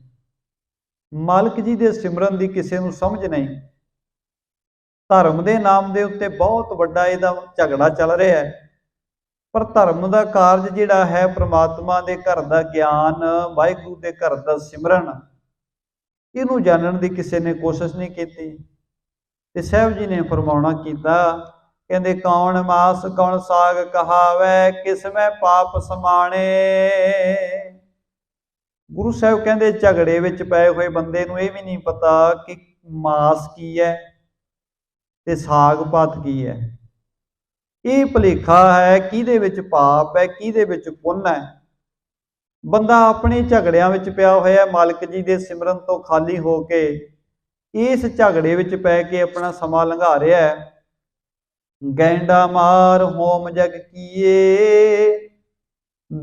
मालिक जी के सिमरन की किसी को समझ नहीं। धर्म के नाम के उत्ते बहुत वड्डा इहदा झगड़ा चल रहा है, पर धर्म का कारज जिहड़ा है, परमात्मा के घर का ज्ञान, वाहिगुरू के घर का सिमरन, इनू जानने की किसी ने कोशिश नहीं की। ते साहब जी ने फरमाउणा कीता, कहंदे कौन मास कौन साग कहावै, किसमें पाप समाने। गुरु साहब कहंदे झगड़े विच पए हुए बंदे नूं इह भी नहीं पता कि मास की है ते साग पात की है। ये भुलेखा है किहदे विच पाप है, किहदे विच पुण्य है। बंदा अपने झगड़ियां विच पिया होया, मालिक जी दे सिमरन तो खाली हो के इस झगड़े विच पै के अपना समा लंघा रहा है। गैंडा मार होम जग किए,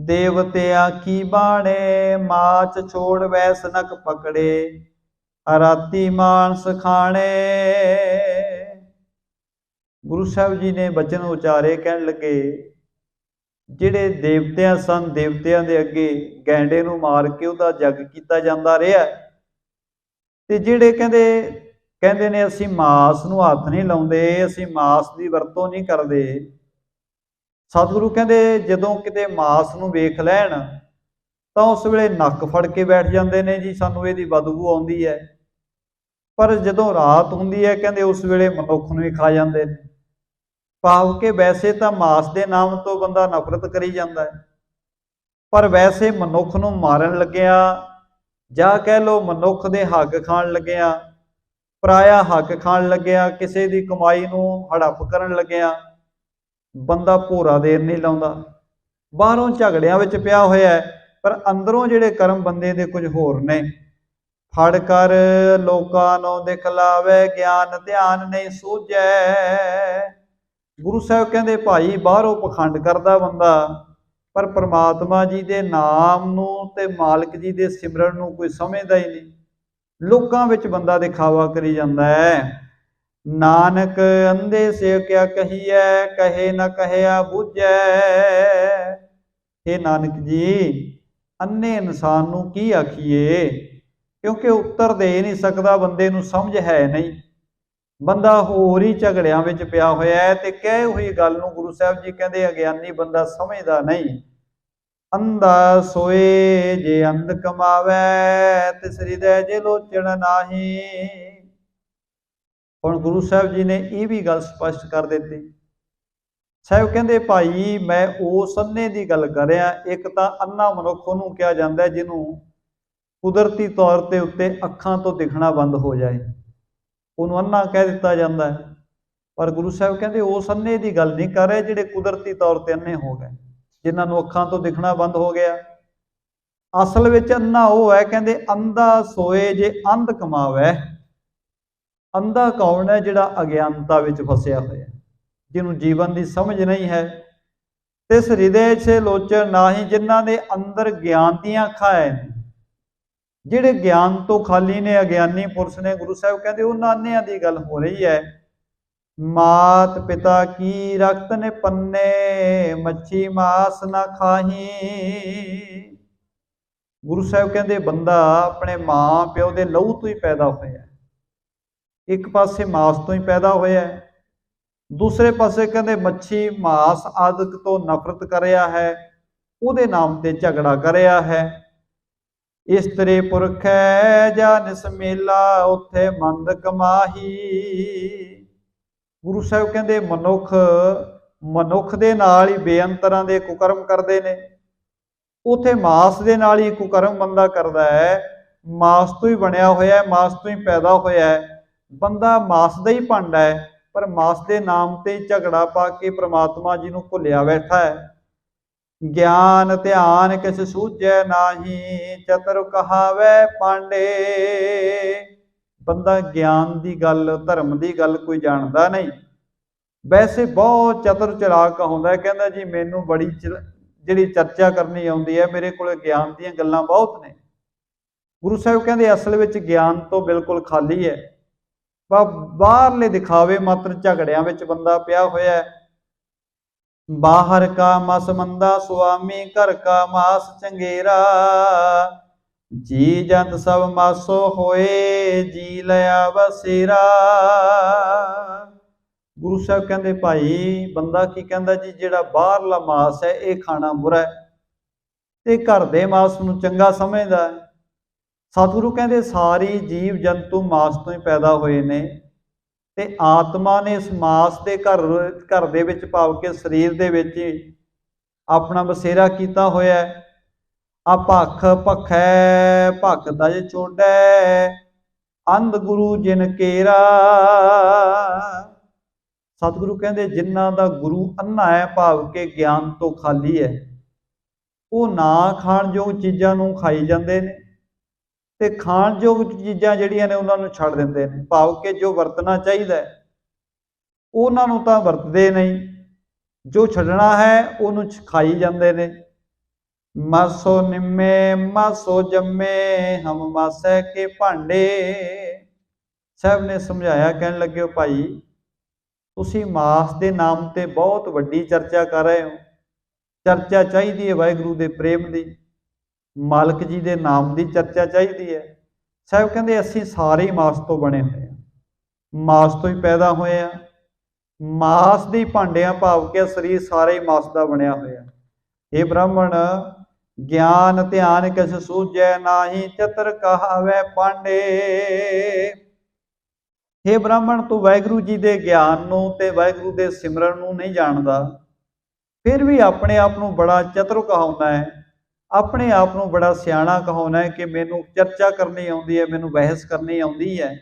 देवते आखी बाणे। माच छोड़ वैस नक पकड़े, राती मांस खाने। गुरु साहब जी ने बचन उचारे, कहन लगे जिहड़े देवतियां सन, देवतियां दे अगे गैंडे नूं मार के उहदा जग कीता जांदा रहा। ਤੇ ਜਿਹੜੇ ਕਹਿੰਦੇ ਨੇ ਅਸੀਂ ਮਾਸ ਨੂੰ ਹੱਥ ਨਹੀਂ ਲਾਉਂਦੇ, ਅਸੀਂ ਮਾਸ ਦੀ ਵਰਤੋਂ ਨਹੀਂ ਕਰਦੇ। ਸਤਿਗੁਰੂ ਕਹਿੰਦੇ ਜਦੋਂ ਕਿਤੇ ਮਾਸ ਨੂੰ ਵੇਖ ਲੈਣ ਤਾਂ ਉਸ ਵੇਲੇ ਨੱਕ ਫੜ ਕੇ ਬੈਠ ਜਾਂਦੇ ਨੇ ਜੀ, ਸਾਨੂੰ ਇਹਦੀ ਬਦਬੂ ਆਉਂਦੀ ਹੈ। ਪਰ ਜਦੋਂ ਰਾਤ ਹੁੰਦੀ ਹੈ ਕਹਿੰਦੇ ਉਸ ਵੇਲੇ ਮਨੁੱਖ ਨੂੰ ਹੀ ਖਾ ਜਾਂਦੇ ਨੇ। ਭਾਵ ਕਿ ਵੈਸੇ ਤਾਂ ਮਾਸ ਦੇ ਨਾਮ ਤੋਂ ਬੰਦਾ ਨਫ਼ਰਤ ਕਰੀ ਜਾਂਦਾ ਹੈ, ਪਰ ਵੈਸੇ ਮਨੁੱਖ ਨੂੰ ਮਾਰਨ ਲੱਗਿਆ ਜਾਂ ਕਹਿ ਲਓ ਮਨੁੱਖ ਦੇ ਹੱਕ ਖਾਣ ਲੱਗਿਆ, ਪਰਾਇਆ ਹੱਕ ਖਾਣ ਲੱਗਿਆ, ਕਿਸੇ ਦੀ ਕਮਾਈ ਨੂੰ ਹੜੱਪ ਕਰਨ ਲੱਗਿਆ ਬੰਦਾ ਭੋਰਾ ਦੇਰ ਨਹੀਂ ਲਾਉਂਦਾ। ਬਾਹਰੋਂ ਝਗੜਿਆਂ ਵਿੱਚ ਪਿਆ ਹੋਇਆ ਹੈ, ਪਰ ਅੰਦਰੋਂ ਜਿਹੜੇ ਕਰਮ ਬੰਦੇ ਦੇ ਕੁਝ ਹੋਰ ਨੇ। ਫੜ ਕਰ ਲੋਕਾਂ ਨੂੰ ਦਿਖਲਾਵੇ, ਗਿਆਨ ਧਿਆਨ ਨਹੀਂ ਸੂਝੈ। ਗੁਰੂ ਸਾਹਿਬ ਕਹਿੰਦੇ ਭਾਈ ਬਾਹਰੋਂ ਪਖੰਡ ਕਰਦਾ ਬੰਦਾ, ਪਰ ਪ੍ਰਮਾਤਮਾ ਜੀ ਦੇ ਨਾਮ ਨੂੰ ਤੇ ਮਾਲਕ ਜੀ ਦੇ ਸਿਮਰਨ ਨੂੰ ਕੋਈ ਸਮਝਦਾ ਹੀ ਨਹੀਂ। ਲੋਕਾਂ ਵਿੱਚ ਬੰਦਾ ਦਿਖਾਵਾ ਕਰੀ ਜਾਂਦਾ ਹੈ। ਨਾਨਕ ਅੰਧੇ ਸੇ ਕਿਆ ਕਹੀਐ, ਕਹੇ ਨਾ ਕਹਿਆ ਬੁੱਝੈ। ਇਹ ਨਾਨਕ ਜੀ ਅੰਨੇ ਇਨਸਾਨ ਨੂੰ ਕੀ ਆਖੀਏ, ਕਿਉਂਕਿ ਉੱਤਰ ਦੇ ਨਹੀਂ ਸਕਦਾ, ਬੰਦੇ ਨੂੰ ਸਮਝ ਹੈ ਨਹੀਂ। ਬੰਦਾ ਹੋਰ ਹੀ ਝਗੜਿਆਂ ਵਿੱਚ ਪਿਆ ਹੋਇਆ ਹੈ ਤੇ ਕਹੇ ਹੋਈ ਗੱਲ ਨੂੰ ਗੁਰੂ ਸਾਹਿਬ ਜੀ ਕਹਿੰਦੇ ਅਗਿਆਨੀ ਬੰਦਾ ਸਮਝਦਾ ਨਹੀਂ। ਅੰਧਾ ਸੋਏ ਜੇ ਅੰਧ ਕਮਾਵੇ, ਤਿਸ ਹਿਰਦੈ ਜੇ ਲੋਚਣ ਨਾਹੀ। ਹੁਣ ਗੁਰੂ ਸਾਹਿਬ ਜੀ ਨੇ ਇਹ ਵੀ ਗੱਲ ਸਪਸ਼ਟ ਕਰ ਦਿੱਤੀ। ਸਾਹਿਬ ਕਹਿੰਦੇ ਭਾਈ ਮੈਂ ਉਸ ਅੰਨੇ ਦੀ ਗੱਲ ਕਰ ਰਿਹਾ। ਇੱਕ ਤਾਂ ਅੰਨਾ ਮਨੁੱਖ ਉਹਨੂੰ ਕਿਹਾ ਜਾਂਦਾ ਜਿਹਨੂੰ ਕੁਦਰਤੀ ਤੌਰ ਤੇ ਉੱਤੇ ਅੱਖਾਂ ਤੋਂ ਦਿਖਣਾ ਬੰਦ ਹੋ ਜਾਏ, ਉਹਨੂੰ ਅੰਨਾ ਕਹਿ ਦਿੱਤਾ ਜਾਂਦਾ ਹੈ। ਪਰ ਗੁਰੂ ਸਾਹਿਬ ਕਹਿੰਦੇ ਉਸ ਅੰਨੇ ਦੀ ਗੱਲ ਨਹੀਂ ਕਰ ਰਹੇ ਜਿਹੜੇ ਕੁਦਰਤੀ ਤੌਰ ਤੇ ਅੰਨੇ ਹੋ ਗਏ, ਜਿਨ੍ਹਾਂ ਨੂੰ ਅੱਖਾਂ ਤੋਂ ਦਿਖਣਾ ਬੰਦ ਹੋ ਗਿਆ। ਅਸਲ ਵਿੱਚ ਅੰਨਾ ਉਹ ਹੈ, ਕਹਿੰਦੇ ਅੰਧਾ ਸੋਏ ਜੇ ਅੰਧ ਕਮਾਵੇ। ਅੰਧਾ ਕੌਣ ਹੈ? ਜਿਹੜਾ ਅਗਿਆਨਤਾ ਵਿੱਚ ਫਸਿਆ ਹੋਇਆ, ਜਿਹਨੂੰ ਜੀਵਨ ਦੀ ਸਮਝ ਨਹੀਂ ਹੈ। ਤਿਸ ਹਿਰਦੇ 'ਚ ਲੋਚਨ ਨਾਹੀ, ਜਿਨ੍ਹਾਂ ਦੇ ਅੰਦਰ ਗਿਆਨ ਦੀਆਂ ਅੱਖਾਂ ਹੈ, ਜਿਹੜੇ ਗਿਆਨ ਤੋਂ ਖਾਲੀ ਨੇ, ਅਗਿਆਨੀ ਪੁਰਸ਼ ਨੇ। ਗੁਰੂ ਸਾਹਿਬ ਕਹਿੰਦੇ ਉਹਨਾਂ ਅੰਨਿਆਂ ਦੀ ਗੱਲ ਹੋ ਰਹੀ ਹੈ। ਮਾਤ ਪਿਤਾ ਕੀ ਰਖਤ ਨੇ ਪੰਨੇ, ਮੱਛੀ ਮਾਸ ਨਾ ਖਾਹੀ। ਗੁਰੂ ਸਾਹਿਬ ਕਹਿੰਦੇ ਬੰਦਾ ਆਪਣੇ ਮਾਂ ਪਿਓ ਦੇ ਲਹੂ ਤੋਂ ਹੀ ਪੈਦਾ ਹੋਇਆ, ਇੱਕ ਪਾਸੇ ਮਾਸ ਤੋਂ ਹੀ ਪੈਦਾ ਹੋਇਆ, ਦੂਸਰੇ ਪਾਸੇ ਕਹਿੰਦੇ ਮੱਛੀ ਮਾਸ ਆਦਿਕ ਤੋਂ ਨਫ਼ਰਤ ਕਰਿਆ ਹੈ, ਉਹਦੇ ਨਾਮ ਤੇ ਝਗੜਾ ਕਰਿਆ ਹੈ। ਇਸਤਰੀ ਪੁਰਖ ਹੈ ਜਾਂ ਨਿਸਮੇਲਾ, ਉੱਥੇ ਮੰਦ ਕਮਾਹੀ। ਗੁਰੂ ਸਾਹਿਬ ਕਹਿੰਦੇ ਮਨੁੱਖ ਦੇ ਨਾਲ ਹੀ ਬੇਅੰਤਰਾਂ ਦੇ ਕੁਕਰਮ ਕਰਦੇ ਨੇ, ਉਥੇ ਮਾਸ ਦੇ ਨਾਲ ਹੀ ਕੁਕਰਮ ਬੰਦਾ ਕਰਦਾ ਹੈ। ਮਾਸ ਤੋਂ ਹੀ ਬਣਿਆ ਹੋਇਆ, ਮਾਸ ਤੋਂ ਹੀ ਪੈਦਾ ਹੋਇਆ ਹੈ। ਬੰਦਾ ਮਾਸ ਦਾ ਹੀ ਭਾਂਡਾ ਹੈ, ਪਰ ਮਾਸ ਦੇ ਨਾਮ ਤੇ ਝਗੜਾ ਪਾ ਕੇ ਪ੍ਰਮਾਤਮਾ ਜੀ ਨੂੰ ਭੁੱਲਿਆ ਬੈਠਾ ਹੈ। ਗਿਆਨ ਧਿਆਨ ਕਿਸ ਸੂਝੈ ਨਾਹੀ, ਚਤੁਰ ਕਹਾਵੇ ਪਾਂਡੇ। ਬੰਦਾ ਗਿਆਨ ਦੀ ਗੱਲ, ਧਰਮ ਦੀ ਗੱਲ ਕੋਈ ਜਾਣਦਾ ਨਹੀਂ। ਵੈਸੇ ਬਹੁਤ ਚਤੁਰ ਚਲਾਕ ਹੁੰਦਾ, ਕਹਿੰਦਾ ਜੀ ਮੈਨੂੰ ਬੜੀ ਜਿਹੜੀ ਚਰਚਾ ਕਰਨੀ ਆਉਂਦੀ ਹੈ, ਮੇਰੇ ਕੋਲ ਗਿਆਨ ਦੀਆਂ ਗੱਲਾਂ ਬਹੁਤ ਨੇ। ਗੁਰੂ ਸਾਹਿਬ ਕਹਿੰਦੇ ਅਸਲ ਵਿੱਚ ਗਿਆਨ ਤੋਂ ਬਿਲਕੁਲ ਖਾਲੀ ਹੈ। ਬਾਹਰਲੇ ਦਿਖਾਵੇ ਮਾਤਰ ਝਗੜਿਆਂ ਵਿੱਚ ਬੰਦਾ ਪਿਆ ਹੋਇਆ ਹੈ। ਬਾਹਰ ਕਾ ਮਸ ਮੰਦਾ ਸੁਆਮੀ, ਘਰ ਕਾ ਮਾਸ ਚੰਗੇਰਾ। ਜੀ ਜੰਤ ਸਭ ਮਾਸੋ ਹੋਏ, ਜੀ ਲਿਆ ਬਸੇਰਾ। ਗੁਰੂ ਸਾਹਿਬ ਕਹਿੰਦੇ ਭਾਈ ਬੰਦਾ ਕੀ ਕਹਿੰਦਾ ਜੀ, ਜਿਹੜਾ ਬਾਹਰਲਾ ਮਾਸ ਹੈ ਇਹ ਖਾਣਾ ਬੁਰਾ ਹੈ ਤੇ ਘਰ ਦੇ ਮਾਸ ਨੂੰ ਚੰਗਾ ਸਮਝਦਾ ਹੈ। ਸਤਿਗੁਰੂ ਕਹਿੰਦੇ ਸਾਰੀ ਜੀਵ ਜੰਤੂ ਮਾਸ ਤੋਂ ਹੀ ਪੈਦਾ ਹੋਏ ਨੇ ਤੇ ਆਤਮਾ ਨੇ ਇਸ ਮਾਸ ਦੇ ਘਰ ਦੇ ਵਿੱਚ ਭਾਵ ਕੇ ਸਰੀਰ ਦੇ ਵਿੱਚ ਆਪਣਾ ਬਸੇਰਾ ਕੀਤਾ ਹੋਇਆ। ਆ ਭਖ ਭਖੈ ਭਖ ਤਜ ਚੋੜੈ, ਅੰਧ ਗੁਰੂ ਜਿਨ ਕੇਰਾ। ਸਤਿਗੁਰੂ ਕਹਿੰਦੇ ਜਿਨ੍ਹਾਂ ਦਾ ਗੁਰੂ ਅੰਨਾ ਹੈ, ਭਾਵ ਕੇ ਗਿਆਨ ਤੋਂ ਖਾਲੀ ਹੈ, ਉਹ ਨਾ ਖਾਣ ਯੋਗ ਚੀਜ਼ਾਂ ਨੂੰ ਖਾਈ ਜਾਂਦੇ ਨੇ ਤੇ ਖਾਣ ਯੋਗ ਚੀਜ਼ਾਂ ਜਿਹੜੀਆਂ ਨੇ ਉਹਨਾਂ ਨੂੰ ਛੱਡ ਦਿੰਦੇ ਨੇ। ਭਾਵ ਕਿ ਜੋ ਵਰਤਣਾ ਚਾਹੀਦਾ ਉਹਨਾਂ ਨੂੰ ਤਾਂ ਵਰਤਦੇ ਨਹੀਂ, ਜੋ ਛੱਡਣਾ ਹੈ ਉਹਨੂੰ ਖਾਈ ਜਾਂਦੇ ਨੇ। ਮਾਸੋ ਨਿੰਮੇ ਮਾਸੋ ਜੰਮੇ, ਹਮ ਮਾਸੈ ਕੇ ਭਾਂਡੇ। ਸਾਹਿਬ ਨੇ ਸਮਝਾਇਆ, ਕਹਿਣ ਲੱਗੇ ਭਾਈ ਤੁਸੀਂ ਮਾਸ ਦੇ ਨਾਮ ਤੇ ਬਹੁਤ ਵੱਡੀ ਚਰਚਾ ਕਰ ਰਹੇ ਹੋ। ਚਰਚਾ ਚਾਹੀਦੀ ਹੈ ਵਾਹਿਗੁਰੂ ਦੇ ਪ੍ਰੇਮ ਦੀ, ਮਾਲਕ ਜੀ ਦੇ ਨਾਮ ਦੀ ਚਰਚਾ ਚਾਹੀਦੀ ਹੈ। ਸਾਹਿਬ ਕਹਿੰਦੇ ਅਸੀਂ ਸਾਰੇ ਹੀ ਮਾਸ ਤੋਂ ਬਣੇ ਹੋਏ ਹਾਂ, ਮਾਸ ਤੋਂ ਹੀ ਪੈਦਾ ਹੋਏ ਆ। ਮਾਸ ਦੀ ਭਾਂਡਿਆਂ ਭਾਵ ਕਿ ਸਰੀਰ ਸਾਰੇ ਹੀ ਮਾਸ ਦਾ ਬਣਿਆ ਹੋਇਆ। ਇਹ ਬ੍ਰਾਹਮਣ ਗਿਆਨ ਧਿਆਨ ਕਿਸ ਸੂਝੈ ਨਾਹੀ, ਚਤਰ ਕਹਾਵੈ ਪਾਂਡੇ। हे ਬ੍ਰਾਹਮਣ, ਤੂੰ ਵਾਹਿਗੁਰੂ ਜੀ ਦੇ ਗਿਆਨ ਨੂੰ ਤੇ ਵਾਹਿਗੁਰੂ ਦੇ ਸਿਮਰਨ ਨੂੰ ਨਹੀਂ ਜਾਣਦਾ, ਫਿਰ ਵੀ ਆਪਣੇ ਆਪ ਨੂੰ ਬੜਾ ਚਤੁਰ ਕਹਾਉਂਦਾ ਹੈ, ਆਪਣੇ ਆਪ ਨੂੰ ਬੜਾ ਸਿਆਣਾ ਕਹਾਉਂਦਾ ਹੈ ਕਿ ਮੈਨੂੰ ਚਰਚਾ ਕਰਨੀ ਆਉਂਦੀ ਹੈ, ਮੈਨੂੰ ਬਹਿਸ ਕਰਨੀ ਆਉਂਦੀ ਹੈ।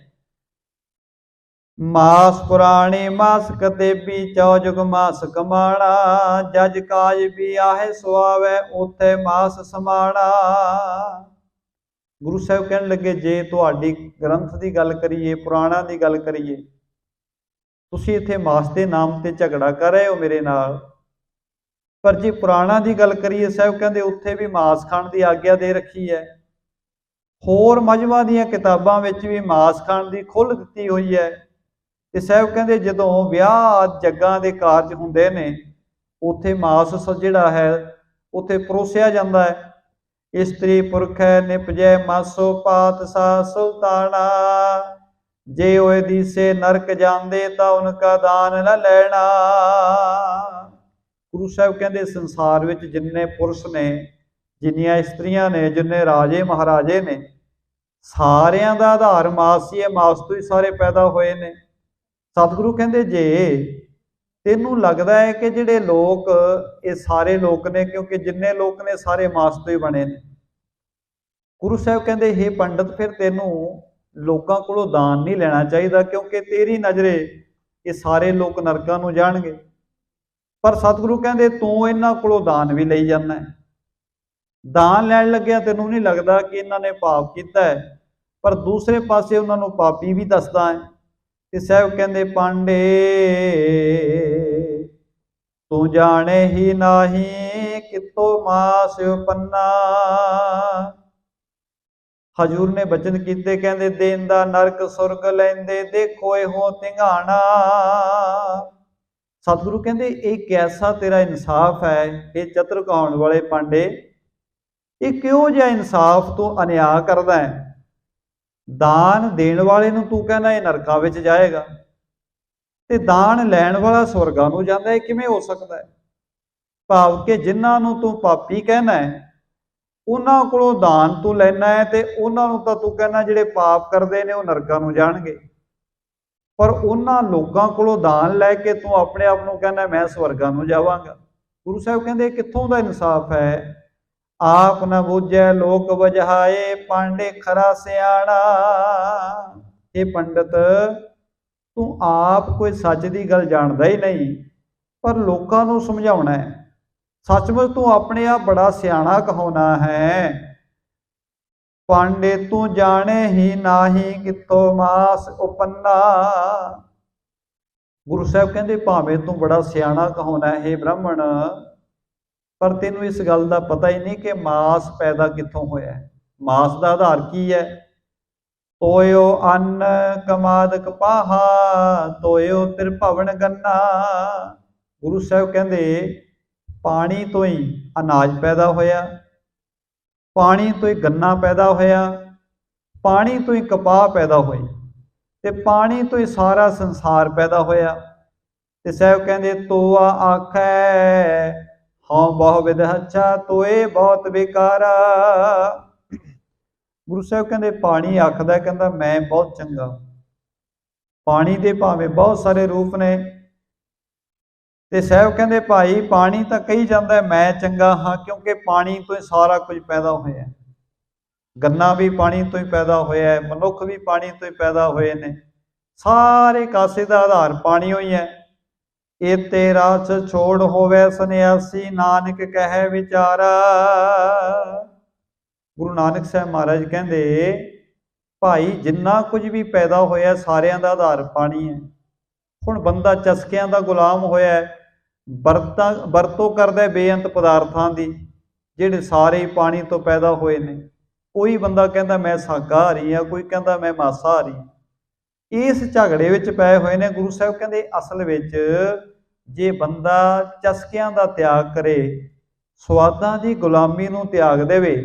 ਮਾਸ ਪੁਰਾਣੇ ਮਾਸ ਕਤੇਬੀ, ਚੌਜੁਗ ਮਾਸ ਕਮਾਣਾ, ਜਜ ਕਾਜ ਵੀ ਆਹੇ ਸੁਆਵੈ, ਉਥੇ ਮਾਸ ਸਮਾਣਾ। ਗੁਰੂ ਸਾਹਿਬ ਕਹਿਣ ਲੱਗੇ, ਜੇ ਤੁਹਾਡੀ ਗ੍ਰੰਥ ਦੀ ਗੱਲ ਕਰੀਏ, ਪੁਰਾਣਾ ਦੀ ਗੱਲ ਕਰੀਏ, ਤੁਸੀਂ ਇੱਥੇ ਮਾਸ ਦੇ ਨਾਮ ਤੇ ਝਗੜਾ ਕਰ ਰਹੇ ਹੋ ਮੇਰੇ ਨਾਲ, ਪਰ ਜੇ ਪੁਰਾਣਾ ਦੀ ਗੱਲ ਕਰੀਏ, ਸਾਹਿਬ ਕਹਿੰਦੇ ਉੱਥੇ ਵੀ ਮਾਸ ਖਾਣ ਦੀ ਆਗਿਆ ਦੇ ਰੱਖੀ ਹੈ। ਹੋਰ ਮਜ਼੍ਹਬਾਂ ਦੀਆਂ ਕਿਤਾਬਾਂ ਵਿੱਚ ਵੀ ਮਾਸ ਖਾਣ ਦੀ ਖੁੱਲ੍ਹ ਦਿੱਤੀ ਹੋਈ ਹੈ। ਤੇ ਸਾਹਿਬ ਕਹਿੰਦੇ ਜਦੋਂ ਵਿਆਹ ਜੱਗਾਂ ਦੇ ਕਾਰਜ ਹੁੰਦੇ ਨੇ, ਉੱਥੇ ਮਾਸ ਜਿਹੜਾ ਹੈ ਉੱਥੇ ਪਰੋਸਿਆ ਜਾਂਦਾ ਹੈ। ਇਸਤਰੀ ਪੁਰਖੈ ਨਿਪਜੈ ਮਾਸੋ, ਪਾਤ ਸਾ ਸੁਲਤਾਨਾ, ਜੇ ਹੋਏ ਦੀਸੇ ਨਰਕ ਜਾਂਦੇ ਤਾਂ ਉਨਕਾ ਦਾਨ ਨਾ ਲੈਣਾ। ਗੁਰੂ ਸਾਹਿਬ ਕਹਿੰਦੇ ਸੰਸਾਰ ਵਿੱਚ ਜਿੰਨੇ ਪੁਰਸ਼ ਨੇ, ਜਿੰਨੀਆਂ ਇਸਤਰੀਆਂ ਨੇ, ਜਿੰਨੇ ਰਾਜੇ ਮਹਾਰਾਜੇ ਨੇ, ਸਾਰਿਆਂ ਦਾ ਆਧਾਰ ਮਾਸ ਹੀ ਹੈ, ਮਾਸ ਤੋਂ ਹੀ ਸਾਰੇ ਪੈਦਾ ਹੋਏ ਨੇ। ਸਤਿਗੁਰੂ ਕਹਿੰਦੇ ਜੇ ਤੈਨੂੰ ਲੱਗਦਾ ਹੈ ਕਿ ਜਿਹੜੇ ਲੋਕ ਇਹ ਸਾਰੇ ਲੋਕ ਨੇ, ਕਿਉਂਕਿ ਜਿੰਨੇ ਲੋਕ ਨੇ ਸਾਰੇ ਮਾਸ ਤੋਂ ਹੀ ਬਣੇ ਨੇ, ਗੁਰੂ ਸਾਹਿਬ ਕਹਿੰਦੇ ਹੇ ਪੰਡਤ, ਫਿਰ ਤੈਨੂੰ ਲੋਕਾਂ ਕੋਲੋਂ ਦਾਨ ਨਹੀਂ ਲੈਣਾ ਚਾਹੀਦਾ, ਕਿਉਂਕਿ ਤੇਰੀ ਨਜ਼ਰੇ ਇਹ ਸਾਰੇ ਲੋਕ ਨਰਕਾਂ ਨੂੰ ਜਾਣਗੇ। ਪਰ ਸਤਿਗੁਰੂ ਕਹਿੰਦੇ ਤੂੰ ਇਹਨਾਂ ਕੋਲੋਂ ਦਾਨ ਵੀ ਲਈ ਜਾਂਦਾ ਹੈ। ਦਾਨ ਲੈਣ ਲੱਗਿਆ ਤੈਨੂੰ ਨਹੀਂ ਲੱਗਦਾ ਕਿ ਇਹਨਾਂ ਨੇ ਪਾਪ ਕੀਤਾ ਹੈ, ਪਰ ਦੂਸਰੇ ਪਾਸੇ ਉਹਨਾਂ ਨੂੰ ਪਾਪੀ ਵੀ ਦੱਸਦਾ ਹੈ। ਤੇ ਸਾਹਿਬ ਕਹਿੰਦੇ ਪਾਂਡੇ, ਤੂੰ ਜਾਣੇ ਹੀ ਨਾਹੀ, ਕਿਤੋਂ ਮਾਸ ਉਪੰਨਾ। ਹਜੂਰ ਨੇ ਬਚਨ ਕੀਤੇ, ਕਹਿੰਦੇ ਦੇਂਦਾ ਨਰਕ ਸੁਰਗ ਲੈਂਦੇ, ਦੇਖੋ ਇਹੋ ਧਿੰਗਾਣਾ। ਸਤਿਗੁਰੂ ਕਹਿੰਦੇ ਇਹ ਕੈਸਾ ਤੇਰਾ ਇਨਸਾਫ ਹੈ, ਇਹ ਚਤੁਰ ਕਹਾਉਣ ਵਾਲੇ ਪਾਂਡੇ, ਇਹ ਕਿਹੋ ਜਿਹਾ ਇਨਸਾਫ ਤੂੰ ਅਨਿਆਂ ਕਰਦਾ ਹੈ। ਦਾਨ ਦੇਣ ਵਾਲੇ ਨੂੰ ਤੂੰ ਕਹਿੰਦਾ ਇਹ ਨਰਕਾਂ ਵਿੱਚ ਜਾਏਗਾ, ਤੇ ਦਾਨ ਲੈਣ ਵਾਲਾ ਸਵਰਗਾਂ ਨੂੰ ਜਾਂਦਾ, ਇਹ ਕਿਵੇਂ ਹੋ ਸਕਦਾ ਹੈ? ਭਾਵ ਕਿ ਜਿਨ੍ਹਾਂ ਨੂੰ ਤੂੰ ਪਾਪੀ ਕਹਿਣਾ ਹੈ, ਉਹਨਾਂ ਕੋਲੋਂ ਦਾਨ ਤੂੰ ਲੈਣਾ ਹੈ, ਤੇ ਉਹਨਾਂ ਨੂੰ ਤਾਂ ਤੂੰ ਕਹਿੰਦਾ ਜਿਹੜੇ ਪਾਪ ਕਰਦੇ ਨੇ ਉਹ ਨਰਕਾਂ ਨੂੰ ਜਾਣਗੇ। ਪਰ ਉਹਨਾਂ ਲੋਕਾਂ ਕੋਲੋਂ ਦਾਨ ਲੈ ਕੇ ਤੂੰ ਆਪਣੇ ਆਪ ਨੂੰ ਕਹਿੰਦਾ ਮੈਂ ਸਵਰਗਾਂ ਨੂੰ ਜਾਵਾਂਗਾ। ਗੁਰੂ ਸਾਹਿਬ ਕਹਿੰਦੇ ਕਿੱਥੋਂ ਦਾ ਇਨਸਾਫ ਹੈ? ਆਪ ਨਾ ਬੂਝੈ ਲੋਕ ਬੁਝਾਏ, ਪਾਂਡੇ ਖਰਾ ਸਿਆਣਾ। ਇਹ ਪੰਡਤ, ਤੂੰ ਆਪ ਕੋਈ ਸੱਚ ਦੀ ਗੱਲ ਜਾਣਦਾ ਹੀ ਨਹੀਂ, ਪਰ ਲੋਕਾਂ ਨੂੰ ਸਮਝਾਉਣਾ ਹੈ। ਸੱਚਮੁੱਚ ਤੂੰ ਆਪਣੇ ਆਪ ਬੜਾ ਸਿਆਣਾ ਕਹਾਉਣਾ ਹੈ। ਪਾਂਡੇ ਤੂੰ ਜਾਣੇ ਹੀ ਨਾਹੀ, ਕਿਤੋਂ ਮਾਸ ਉਪੰਨਾ। ਗੁਰੂ ਸਾਹਿਬ ਕਹਿੰਦੇ ਭਾਵੇਂ ਤੂੰ ਬੜਾ ਸਿਆਣਾ ਕਹਾਉਣਾ ਹੈ ਬ੍ਰਾਹਮਣ, ਪਰ ਤੈਨੂੰ ਇਸ ਗੱਲ ਦਾ ਪਤਾ ਹੀ ਨਹੀਂ ਕਿ ਮਾਸ ਪੈਦਾ ਕਿੱਥੋਂ ਹੋਇਆ ਹੈ। ਮਾਸ ਦਾ ਆਧਾਰ ਕੀ ਹੈ? ਤੋਇਓ ਅੰਨ ਕਮਾਦ ਕਪਾਹਾ, ਤੋਇਓ ਤ੍ਰਿਭਵਨ ਗੰਨਾ। ਗੁਰੂ ਸਾਹਿਬ ਕਹਿੰਦੇ ਪਾਣੀ ਤੋਂ ਹੀ ਅਨਾਜ ਪੈਦਾ ਹੋਇਆ, ਪਾਣੀ ਤੋਂ ਹੀ ਗੰਨਾ ਪੈਦਾ ਹੋਇਆ, ਪਾਣੀ ਤੋਂ ਹੀ ਕਪਾਹ ਪੈਦਾ ਹੋਈ, ਤੇ ਪਾਣੀ ਤੋਂ ਹੀ ਸਾਰਾ ਸੰਸਾਰ ਪੈਦਾ ਹੋਇਆ। ਤੇ ਸਾਹਿਬ ਕਹਿੰਦੇ ਤੋਆ ਆਖੈ ਹਾਂ ਬਹੁ ਵਿਧ ਅੱਛਾ, ਤੋਏ ਬਹੁਤ ਬੇਕਾਰਾ। ਗੁਰੂ ਸਾਹਿਬ ਕਹਿੰਦੇ ਪਾਣੀ ਆਖਦਾ, ਕਹਿੰਦਾ ਮੈਂ ਬਹੁਤ ਚੰਗਾ। ਪਾਣੀ ਦੇ ਭਾਵੇਂ ਬਹੁਤ ਸਾਰੇ ਰੂਪ ਨੇ, ਤੇ ਸਾਹਿਬ ਕਹਿੰਦੇ ਭਾਈ ਪਾਣੀ ਤਾਂ ਕਹੀ ਜਾਂਦਾ ਮੈਂ ਚੰਗਾ ਹਾਂ, ਕਿਉਂਕਿ ਪਾਣੀ ਤੋਂ ਹੀ ਸਾਰਾ ਕੁਝ ਪੈਦਾ ਹੋਇਆ। ਗੰਨਾ ਵੀ ਪਾਣੀ ਤੋਂ ਹੀ ਪੈਦਾ ਹੋਇਆ ਹੈ, ਮਨੁੱਖ ਵੀ ਪਾਣੀ ਤੋਂ ਹੀ ਪੈਦਾ ਹੋਏ ਨੇ, ਸਾਰੇ ਕਾਸੇ ਦਾ ਆਧਾਰ ਪਾਣੀ ਹੋਈ ਹੈ। ਇਤੇ ਰਾਸ ਛੋੜ ਹੋਵੇ ਸੰਨਿਆਸੀ, ਨਾਨਕ ਕਹੈ ਵਿਚਾਰਾ। ਗੁਰੂ ਨਾਨਕ ਸਾਹਿਬ ਮਹਾਰਾਜ ਕਹਿੰਦੇ ਭਾਈ ਜਿੰਨਾ ਕੁਝ ਵੀ ਪੈਦਾ ਹੋਇਆ ਸਾਰਿਆਂ ਦਾ ਆਧਾਰ ਪਾਣੀ ਹੈ। ਹੁਣ ਬੰਦਾ ਚਸਕਿਆਂ ਦਾ ਗੁਲਾਮ ਹੋਇਆ, ਵਰਤੋਂ ਕਰਦਾ ਬੇਅੰਤ ਪਦਾਰਥਾਂ ਦੀ, ਜਿਹੜੇ ਸਾਰੇ ਪਾਣੀ ਤੋਂ ਪੈਦਾ ਹੋਏ ਨੇ। ਕੋਈ ਬੰਦਾ ਕਹਿੰਦਾ ਮੈਂ ਸ਼ਾਕਾਹਾਰੀ ਹਾਂ, ਕੋਈ ਕਹਿੰਦਾ ਮੈਂ ਮਾਸਾਹਾਰੀ। ਇਸ ਝਗੜੇ ਵਿੱਚ ਪਏ ਹੋਏ ਨੇ। ਗੁਰੂ ਸਾਹਿਬ ਕਹਿੰਦੇ ਅਸਲ ਵਿੱਚ ਜੇ ਬੰਦਾ ਚਸਕਿਆਂ ਦਾ ਤਿਆਗ ਕਰੇ, ਸਵਾਦਾਂ ਦੀ ਗੁਲਾਮੀ ਨੂੰ ਤਿਆਗ ਦੇਵੇ,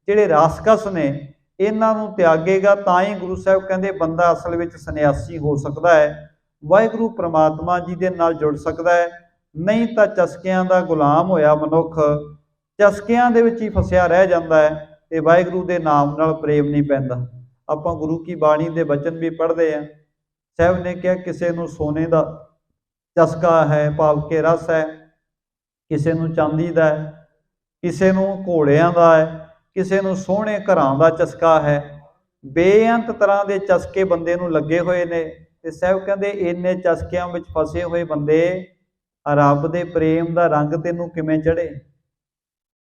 ਜਿਹੜੇ ਰਾਸਕਸ ਨੇ ਇਹਨਾਂ ਨੂੰ ਤਿਆਗੇਗਾ ਤਾਂ ਹੀ ਗੁਰੂ ਸਾਹਿਬ ਕਹਿੰਦੇ ਬੰਦਾ ਅਸਲ ਵਿੱਚ ਸੰਨਿਆਸੀ ਹੋ ਸਕਦਾ ਹੈ, ਵਾਹਿਗੁਰੂ ਪ੍ਰਮਾਤਮਾ ਜੀ ਦੇ ਨਾਲ ਜੁੜ ਸਕਦਾ ਹੈ। ਨਹੀਂ ਤਾਂ ਚਸਕਿਆਂ ਦਾ ਗੁਲਾਮ ਹੋਇਆ ਮਨੁੱਖ ਚਸਕਿਆਂ ਦੇ ਵਿੱਚ ਹੀ ਫਸਿਆ ਰਹਿ ਜਾਂਦਾ ਹੈ ਤੇ ਵਾਹਿਗੁਰੂ ਦੇ ਨਾਮ ਨਾਲ ਪ੍ਰੇਮ ਨਹੀਂ ਪੈਂਦਾ। ਆਪਾਂ ਗੁਰੂ ਕੀ ਬਾਣੀ ਦੇ ਬਚਨ ਵੀ ਪੜ੍ਹਦੇ ਹਾਂ। ਸਾਹਿਬ ਨੇ ਕਿਹਾ ਕਿਸੇ ਨੂੰ ਸੋਨੇ ਦਾ ਚਸਕਾ ਹੈ, ਭਾਵ ਕੇ ਰਸ ਹੈ, ਕਿਸੇ ਨੂੰ ਚਾਂਦੀ ਦਾ ਹੈ, ਕਿਸੇ ਨੂੰ ਘੋੜਿਆਂ ਦਾ ਹੈ, ਕਿਸੇ ਨੂੰ ਸੋਹਣੇ ਘਰਾਂ ਦਾ ਚਸਕਾ ਹੈ। ਬੇਅੰਤ ਤਰ੍ਹਾਂ ਦੇ ਚਸਕੇ ਬੰਦੇ ਨੂੰ ਲੱਗੇ ਹੋਏ ਨੇ ਤੇ ਸਾਹਿਬ ਕਹਿੰਦੇ ਇੰਨੇ ਚਸਕਿਆਂ ਵਿੱਚ ਫਸੇ ਹੋਏ ਬੰਦੇ ਰੱਬ ਦੇ ਪ੍ਰੇਮ ਦਾ ਰੰਗ ਤੈਨੂੰ ਕਿਵੇਂ ਚੜੇ?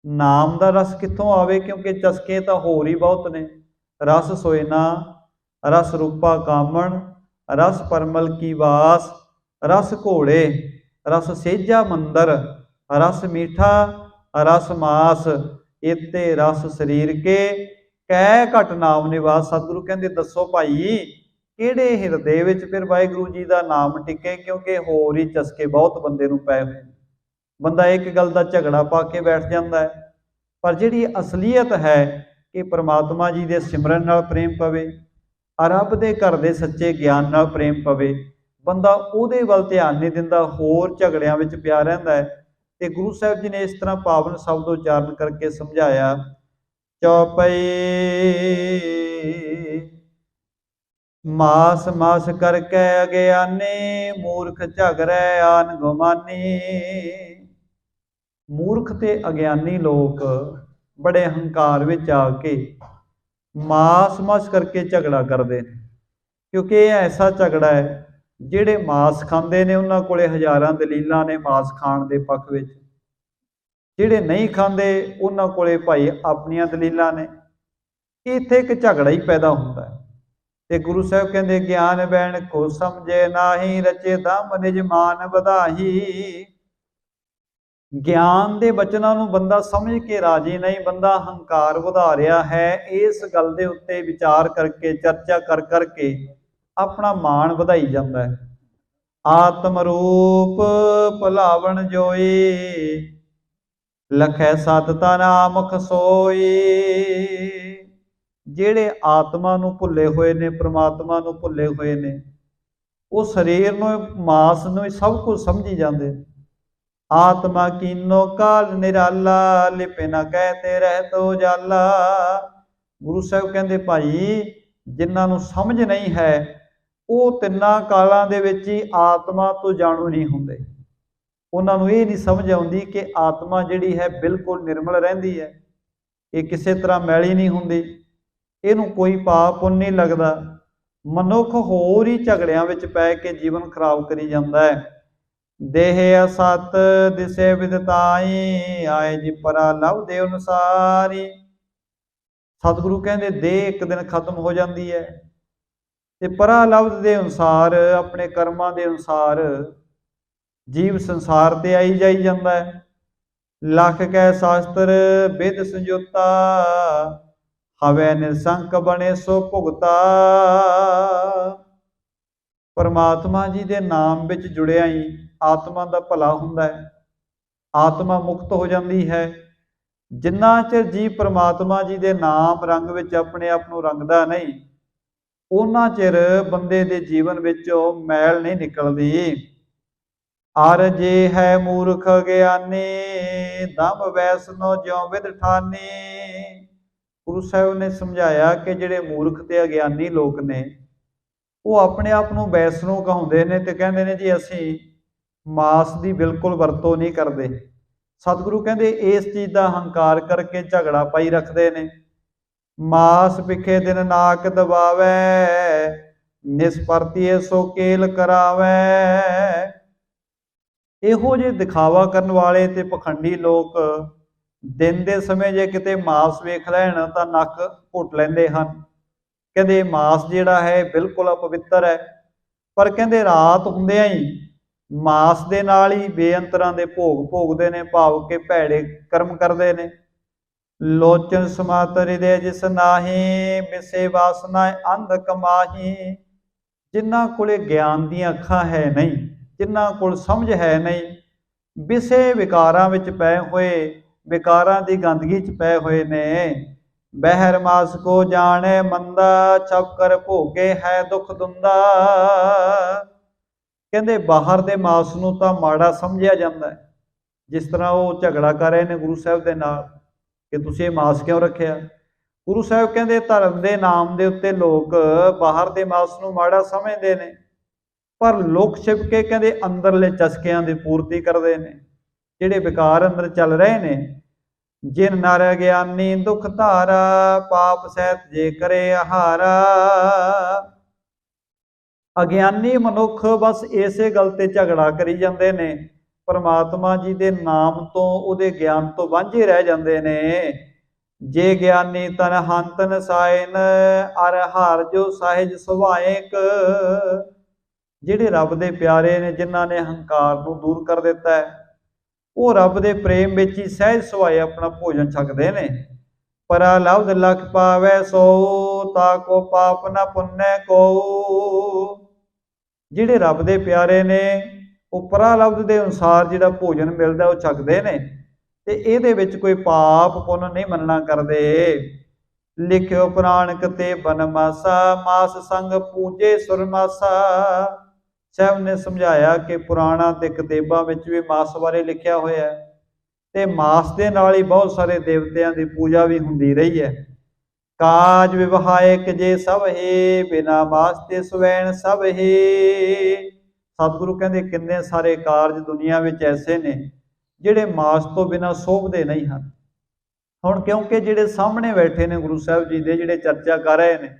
ਨਾਮ ਦਾ ਰਸ ਕਿੱਥੋਂ ਆਵੇ? ਕਿਉਂਕਿ ਚਸਕੇ ਤਾਂ ਹੋਰ ਹੀ ਬਹੁਤ ਨੇ। ਰਸ ਸੋਇਨਾ, ਰਸ ਰੂਪਾ ਕਾਮਣ, ਰਸ ਪਰਮਲ ਕੀ ਵਾਸ, ਰਸ ਘੋੜੇ, ਰਸ ਸੇਜਾ ਮੰਦਰ, ਰਸ ਮੀਠਾ, ਰਸ ਮਾਸ, ਇਤੇ ਰਸ ਸਰੀਰ ਕੇ ਕਹਿ ਘਟ ਨਾਮ ਨਿਵਾਸ। ਸਤਿਗੁਰੂ ਕਹਿੰਦੇ ਦੱਸੋ ਭਾਈ ਕਿਹੜੇ ਹਿਰਦੇ ਵਿੱਚ ਫਿਰ ਵਾਹਿਗੁਰੂ ਜੀ ਦਾ ਨਾਮ ਟਿਕੇ? ਕਿਉਂਕਿ ਹੋਰ ਹੀ ਚਸਕੇ ਬਹੁਤ ਬੰਦੇ ਨੂੰ ਪਏ ਹੋਏ। ਬੰਦਾ ਇੱਕ ਗੱਲ ਦਾ ਝਗੜਾ ਪਾ ਕੇ ਬੈਠ ਜਾਂਦਾ ਹੈ, ਪਰ ਜਿਹੜੀ ਅਸਲੀਅਤ ਹੈ ਕਿ ਪ੍ਰਮਾਤਮਾ ਜੀ ਦੇ ਸਿਮਰਨ ਨਾਲ ਪ੍ਰੇਮ ਪਵੇ, ਰੱਬ ਦੇ ਘਰ ਦੇ ਸੱਚੇ ਗਿਆਨ ਨਾਲ ਪ੍ਰੇਮ ਪਵੇ, ਬੰਦਾ ਉਹਦੇ ਵੱਲ ਧਿਆਨ ਨਹੀਂ ਦਿੰਦਾ, ਹੋਰ ਝਗੜਿਆਂ ਵਿੱਚ ਪਿਆ ਰਹਿੰਦਾ ਹੈ। ਤੇ ਗੁਰੂ ਸਾਹਿਬ ਜੀ ਨੇ ਇਸ ਤਰ੍ਹਾਂ ਪਾਵਨ ਸ਼ਬਦ ਉਚਾਰਨ ਕਰਕੇ ਸਮਝਾਇਆ। ਚੌਪਈ ਮਾਸ ਮਾਸ ਕਰਕੇ ਅਗਿਆਨੀ, ਮੂਰਖ ਝਗੜੈ ਆਨ ਗੁਮਾਨੀ। ਮੂਰਖ ਤੇ ਅਗਿਆਨੀ ਲੋਕ ਬੜੇ ਹੰਕਾਰ ਵਿੱਚ ਆ ਕੇ ਮਾਸ ਮਾਸ ਕਰਕੇ ਝਗੜਾ ਕਰਦੇ ਨੇ, ਕਿਉਂਕਿ ਇਹ ਐਸਾ ਝਗੜਾ ਹੈ ਜਿਹੜੇ ਮਾਸ ਖਾਂਦੇ ਨੇ ਉਹਨਾਂ ਕੋਲੇ ਹਜ਼ਾਰਾਂ ਦਲੀਲਾਂ ਨੇ ਮਾਸ ਖਾਣ ਦੇ ਪੱਖ ਵਿੱਚ, ਜਿਹੜੇ ਨਹੀਂ ਖਾਂਦੇ ਉਹਨਾਂ ਕੋਲੇ ਭਾਈ ਆਪਣੀਆਂ ਦਲੀਲਾਂ ਨੇ। ਇੱਥੇ ਇੱਕ ਝਗੜਾ ਹੀ ਪੈਦਾ ਹੁੰਦਾ ਹੈ। ਤੇ ਗੁਰੂ ਸਾਹਿਬ ਕਹਿੰਦੇ ਗਿਆਨ ਬੈਣ ਕੋ ਸਮਝੇ ਨਾਹੀ, ਰਚੇ ਦਮ ਨਿਜ ਮਾਨ ਵਧਾਹੀ। ਗਿਆਨ ਦੇ ਬਚਨਾਂ ਨੂੰ ਬੰਦਾ ਸਮਝ ਕੇ ਰਾਜੀ ਨਹੀਂ, ਬੰਦਾ ਹੰਕਾਰ ਵਧਾ ਰਿਹਾ ਹੈ। ਇਸ ਗੱਲ ਦੇ ਉੱਤੇ ਵਿਚਾਰ ਕਰਕੇ ਚਰਚਾ ਕਰ ਕਰਕੇ ਆਪਣਾ ਮਾਣ ਵਧਾਈ ਜਾਂਦਾ ਹੈ। ਆਤਮ ਰੂਪ ਭੁਲਾਵਣ ਜੋਈ, ਲਖੈ ਸਤਿ ਨਾਮ ਖਸੋਈ। ਜਿਹੜੇ ਆਤਮਾ ਨੂੰ ਭੁੱਲੇ ਹੋਏ ਨੇ, ਪ੍ਰਮਾਤਮਾ ਨੂੰ ਭੁੱਲੇ ਹੋਏ ਨੇ, ਉਹ ਸਰੀਰ ਨੂੰ, ਮਾਸ ਨੂੰ ਸਭ ਕੁਝ ਸਮਝੀ ਜਾਂਦੇ ਨੇ। ਆਤਮਾ ਕੀਨੋ ਕਾਲ ਨਿਰਾਲਾ, ਲਿਪੇ ਨਾ ਕਹਿਤੇ ਰਹਿ ਤੋ ਜਾਲਾ। ਗੁਰੂ ਸਾਹਿਬ ਕਹਿੰਦੇ ਭਾਈ ਜਿਨ੍ਹਾਂ ਨੂੰ ਸਮਝ ਨਹੀਂ ਹੈ ਉਹ ਤਿੰਨਾਂ ਕਾਲਾਂ ਦੇ ਵਿੱਚ ਹੀ ਆਤਮਾ ਤੋਂ ਜਾਣੂ ਨਹੀਂ ਹੁੰਦੇ। ਉਹਨਾਂ ਨੂੰ ਇਹ ਨਹੀਂ ਸਮਝ ਆਉਂਦੀ ਕਿ ਆਤਮਾ ਜਿਹੜੀ ਹੈ ਬਿਲਕੁਲ ਨਿਰਮਲ ਰਹਿੰਦੀ ਹੈ, ਇਹ ਕਿਸੇ ਤਰ੍ਹਾਂ ਮੈਲੀ ਨਹੀਂ ਹੁੰਦੀ, ਇਹਨੂੰ ਕੋਈ ਪਾਪ ਪੁੰਨ ਨਹੀਂ ਲੱਗਦਾ। ਮਨੁੱਖ ਹੋਰ ਹੀ ਝਗੜਿਆਂ ਵਿੱਚ ਪੈ ਕੇ ਜੀਵਨ ਖਰਾਬ ਕਰੀ ਜਾਂਦਾ ਹੈ। ਦੇਹ ਅਸਤ ਦਿਸੇ ਵਿਦਤਾਈ, ਆਏ ਜੀ ਪਰਾ ਲਵ ਦੇ ਅਨੁਸਾਰੀ। ਸਤਿਗੁਰੂ ਕਹਿੰਦੇ ਦੇਹ ਇੱਕ ਦਿਨ ਖਤਮ ਹੋ ਜਾਂਦੀ ਹੈ ਤੇ ਪਰਾ ਲਵ ਦੇ ਅਨੁਸਾਰ, ਆਪਣੇ ਕਰਮਾਂ ਦੇ ਅਨੁਸਾਰ ਜੀਵ ਸੰਸਾਰ ਤੇ ਆਈ ਜਾਈ ਜਾਂਦਾ ਹੈ। ਲਖ ਕੈ ਸ਼ਾਸਤਰ ਬਿਦ ਸੰਜੋਤਾ, ਹਵੈ ਨਿਰਸੰਕ ਬਣੇ ਸੋ ਭੁਗਤਾ। ਪਰਮਾਤਮਾ ਜੀ ਦੇ ਨਾਮ ਵਿੱਚ ਜੁੜਿਆ ਹੀ ਆਤਮਾ ਦਾ ਭਲਾ ਹੁੰਦਾ ਹੈ, ਆਤਮਾ ਮੁਕਤ ਹੋ ਜਾਂਦੀ ਹੈ। ਜਿੰਨਾ ਚਿਰ ਜੀਵ ਪਰਮਾਤਮਾ ਜੀ ਦੇ ਨਾਮ ਰੰਗ ਵਿੱਚ ਆਪਣੇ ਆਪ ਨੂੰ ਰੰਗਦਾ ਨਹੀਂ, ਉਹਨਾਂ ਚਿਰ ਬੰਦੇ ਦੇ ਜੀਵਨ ਵਿੱਚੋਂ ਮੈਲ ਨਹੀਂ ਨਿਕਲਦੀ। ਅਰ ਜੇ ਹੈ ਮੂਰਖ ਗਿਆਨੀ, ਦਮ ਵੈਸਨੋ ਜਿਉ ਵਿਦ ਠਾਨੀ। ਗੁਰੂ ਸਾਹਿਬ ਨੇ ਸਮਝਾਇਆ ਕਿ ਜਿਹੜੇ ਮੂਰਖ ਤੇ ਅਗਿਆਨੀ ਲੋਕ ਨੇ ਉਹ ਆਪਣੇ ਆਪ ਨੂੰ ਵੈਸਨੋ ਕਹਾਉਂਦੇ ਨੇ ਤੇ ਕਹਿੰਦੇ ਨੇ ਜੀ ਅਸੀਂ ਮਾਸ ਦੀ ਬਿਲਕੁਲ ਵਰਤੋਂ ਨਹੀਂ ਕਰਦੇ। ਸਤਿਗੁਰੂ ਕਹਿੰਦੇ ਇਸ ਚੀਜ਼ ਦਾ ਹੰਕਾਰ ਕਰਕੇ ਝਗੜਾ ਪਾਈ ਰੱਖਦੇ ਨੇ। ਮਾਸ ਪਿਖੇ ਦਿਨ ਨਾਕ ਦਬਾਵੇ, ਨਿਸਪਰਤੀਏ ਸੋ ਕੇਲ ਕਰਾਵੇ। ਇਹੋ ਜਿਹੇ ਦਿਖਾਵਾ ਕਰਨ ਵਾਲੇ ਤੇ ਪਖੰਡੀ ਲੋਕ ਦਿਨ ਦੇ ਸਮੇਂ ਜੇ ਕਿਤੇ ਮਾਸ ਵੇਖ ਲੈਣ ਤਾਂ ਨੱਕ ਘੁੱਟ ਲੈਂਦੇ ਹਨ। ਕਹਿੰਦੇ ਮਾਸ ਜਿਹੜਾ ਹੈ ਬਿਲਕੁਲ ਅਪਵਿੱਤਰ ਹੈ, ਪਰ ਕਹਿੰਦੇ ਰਾਤ ਹੁੰਦਿਆਂ ਹੀ ਮਾਸ ਦੇ ਨਾਲ ਹੀ ਬੇਅੰਤਰਾਂ ਦੇ ਭੋਗ ਭੋਗਦੇ ਨੇ, ਭਾਵ ਕਿ ਭੈੜੇ ਕਰਮ ਕਰਦੇ ਨੇ। ਲੋਚਨ ਸਮਾਤ ਹਿਰਦੇ ਜਿਸ ਨਾਹੀ, ਮਿਸੇ ਵਾਸਨਾ ਅੰਧ ਕਮਾਹੀ। ਜਿਨ੍ਹਾਂ ਕੋਲੇ ਗਿਆਨ ਦੀਆਂ ਅੱਖਾਂ ਹੈ ਨਹੀਂ, ਜਿਨ੍ਹਾਂ ਕੋਲ ਸਮਝ ਹੈ ਨਹੀਂ, ਵਿਸੇ ਵਿਕਾਰਾਂ ਵਿੱਚ ਪਏ ਹੋਏ, ਵਿਕਾਰਾਂ ਦੀ ਗੰਦਗੀ 'ਚ ਪਏ ਹੋਏ ਨੇ। बहर मास को जाने मंदा, छप कर भोगे है दुख दुंदा। कहते बाहर के मास नूं तां माड़ा समझिया जाता है, जिस तरह वो झगड़ा कर रहे हैं गुरु साहब के नाल कि तुसीं ये मास क्यों रखिया। गुरु साहब कहते धर्म के नाम के उत्ते लोग बाहर के मास नूं माड़ा समझते हैं, पर लुक छिप के कहते अंदरले चस्कियां की पूर्ति करते हैं, जिहड़े विकार अंदर चल रहे हैं। जिन नर ज्ञानी दुख धारा, पाप सैत जे करे आहारा। अज्ञानी मनुख बस इसे गल ते झगड़ा करी जाते हैं, परमात्मा जी के नाम तो उहदे ज्ञान तो वांझे रह जाते हैं। जे ज्ञानी तन हंतन सायन, अर हार जो साहिज सुभाएक। जिहड़े रब दे प्यारे ने, जिन्हां ने हंकार नूं दूर कर दिता है, वो रब दे प्रेम विच ही सहज सुभाए अपना भोजन छकदे ने। परा लब्ध लख पावै सो, ताको पाप न पुण्य को। जिहड़े रब दे प्यारे ने वो परा लब्ध दे अनुसार जिहड़ा भोजन मिलदा वो छकदे ने, ते इहदे विच कोई पाप पुण्य नहीं मनना करदे। लिखियो पुराण कते बनमासा, मास संग पूजे सुरमासा। साहब ने समझाया कि पुराणा ते किताबां विच भी मास बारे लिखिया होया है, ते मास दे नाल ही बहुत सारे देवतियां की पूजा भी हुंदी रही है। काज विवाहक जे सब हे, बिना मास ते स्वैन सब हे। सतगुरु कहते किन्ने सारे कारज दुनिया विच ऐसे ने जिहड़े मास तो बिना शोभदे नहीं हैं। हुण क्योंकि जिहड़े सामने बैठे ने गुरु साहब जी दे, जिहड़े चर्चा कर रहे हैं,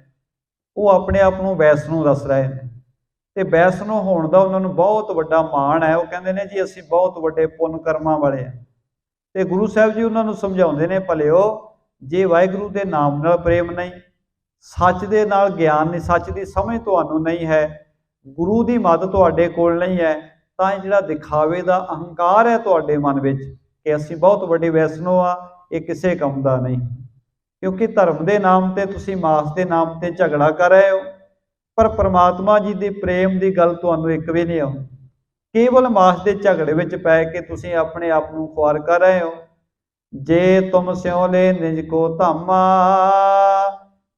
वो अपने आप नूं वैष्णो दस रहे हैं, ते वैष्णो होण दा उन्हां नूं बहुत वड्डा माण है। वो कहंदे ने जी असीं बहुत वड्डे पुण्य कर्मां वाले हैं। ते गुरु साहब जी उन्हां नूं समझाउंदे ने, भलिओ जे वाहिगुरू दे नाम नाल प्रेम नहीं, सच दे नाल ज्ञान नहीं, सच दी समझ तुहानूं नहीं है, गुरु दी मद तुहाडे कोल नहीं है, तां जिहड़ा दिखावे दा अहंकार है तुहाडे मन विच कि असीं बहुत वड्डे वैष्णो आ, ये किसी काम दा नहीं। क्योंकि धर्म दे नाम ते तुसीं मास दे नाम ते झगड़ा कर रहे हो, पर परमात्मा जी दे प्रेम की गल तुहानूं एक भी नहीं आउंदी। केवल मास के झगड़े विच पै के तुसीं अपने आप नूं खुआर कर रहे हो। जे तुम स्यों ले निज को धामा,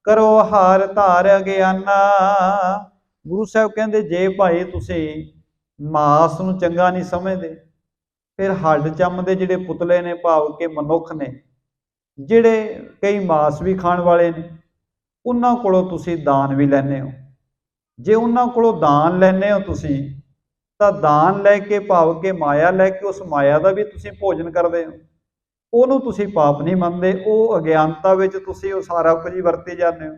करो हार धार अज्ञाना। गुरु साहब कहंदे जे भाई तुसीं मास नूं चंगा नहीं समझदे, फिर हड्ड चम दे जिहड़े पुतले ने, भाव के मनुख ने जिहड़े कई मास भी खाण वाले ने, उन्हां कोलों तुसीं दान भी लैंदे हो। जे उन्हां कोलों दान लैने हो तुसीं, तां दान लैके भाव के माया लैके उस माया का भी तुसीं भोजन करदे हो, उहनूं तुसीं पाप नहीं मनदे, वो अज्ञानता विच तुसीं वो सारा कुछ ही वरती जाते हो।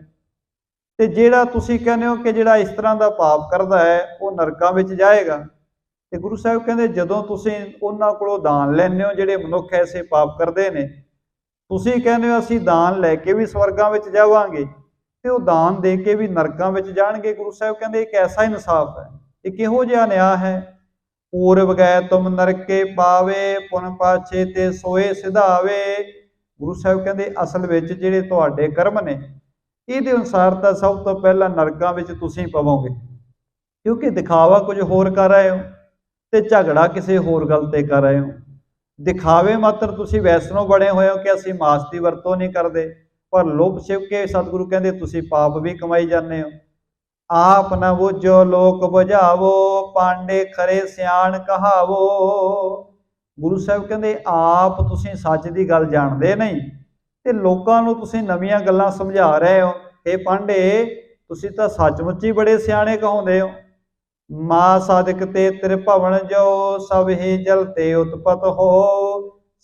ते जिहड़ा तुसीं कहने हो कि जिहड़ा इस तरह का पाप करदा है वो नरकां विच जाएगा, ते गुरु साहब कहंदे जदों तुसीं उन्हां कोलों दान लैने हो, जिहड़े मनुख ऐसे पाप करदे ने, तुसीं कहने हो असीं दान लैके भी स्वर्गां विच जावांगे, ते वो दान दे के भी नरकां विच जाणगे। गुरु साहब कहंदे एक ऐसा इंसाफ है, ये किहो जिहा न्याय है। पूर्व गए तुम नरके पावे, पुन पाछे ते सोए सिधावे। गुरु साहब कहंदे असल विच जिहड़े तुहाडे कर्म ने, इहदे अनुसार तां सब तो पहला नरकां विच तुसीं पवोगे, क्योंकि दिखावा कुछ होर कर रहे हो ते झगड़ा किसी होर गल ते कर रहे हो। दिखावे मात्र तुसीं वैष्णो बने होए हो कि असीं मास की वरतों नहीं करते, पर लोभ छिप के सतगुरु कहते तुसीं पाप भी कमाई जाते हो। आप न बुझो लोक बुझावो, पांडे खरे सियाण कहावो। गुरु साहब कहते आप तुसीं सच की गल जानते नहीं, ते लोकां नूं तुसीं नवीआं गल्लां समझा रहे हो। हे पांडे तुसीं तां सचमुच ही बड़े सियाणे कहाउंदे हो। मां साधक ते त्रिभवन जो, सब ही जल ते उत्पत हो।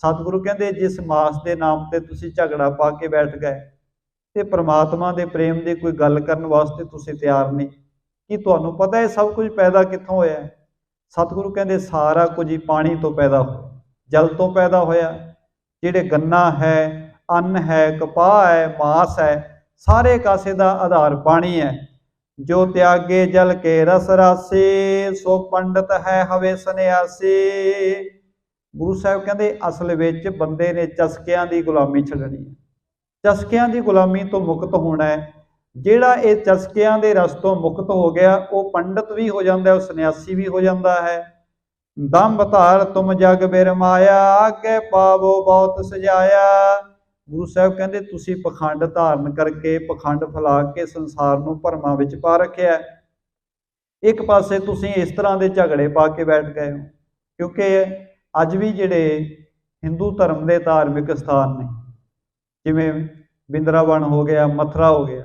सतगुरु कहते जिस मास के नाम से तुसीं झगड़ा पा के बैठ गए, तो परमात्मा के प्रेम की कोई गल करने वास्ते तुसीं तैयार नहीं, कि तुहानूं पता है सब कुछ पैदा कित्थों होया है। सतगुरु कहते सारा कुछ ही पानी तो पैदा हो, जल तो पैदा होया। जिहड़े गन्ना है, अन्न है, कपाह है, मास है, सारे कासे का आधार पानी है। जो त्यागे जल के रस रासे, सो पंडित है हवे सन्यासी। गुरु साहब कहते असल विच बंदे ने चस्कियां की गुलामी छड्डनी है, चस्कियां की गुलामी तो मुक्त होना है। जिहड़ा ये चस्कियां के रस तो मुक्त हो गया, वो पंडित भी हो जाता है, वो सन्यासी भी हो जाता है। दम धार तुम जग बिरमाया, आगे पावो बहुत सजाया। ਗੁਰੂ ਸਾਹਿਬ ਕਹਿੰਦੇ ਤੁਸੀਂ ਪਖੰਡ ਧਾਰਨ ਕਰਕੇ ਪਖੰਡ ਫੈਲਾ ਕੇ ਸੰਸਾਰ ਨੂੰ ਭਰਮਾਂ ਵਿੱਚ ਪਾ ਰੱਖਿਆ। ਇੱਕ ਪਾਸੇ ਤੁਸੀਂ ਇਸ ਤਰ੍ਹਾਂ ਦੇ ਝਗੜੇ ਪਾ ਕੇ ਬੈਠ ਗਏ ਹੋ, ਕਿਉਂਕਿ ਅੱਜ ਵੀ ਜਿਹੜੇ ਹਿੰਦੂ ਧਰਮ ਦੇ ਧਾਰਮਿਕ ਸਥਾਨ ਨੇ, ਜਿਵੇਂ ਬਿੰਦਰਾਵਨ ਹੋ ਗਿਆ, ਮਥੁਰਾ ਹੋ ਗਿਆ,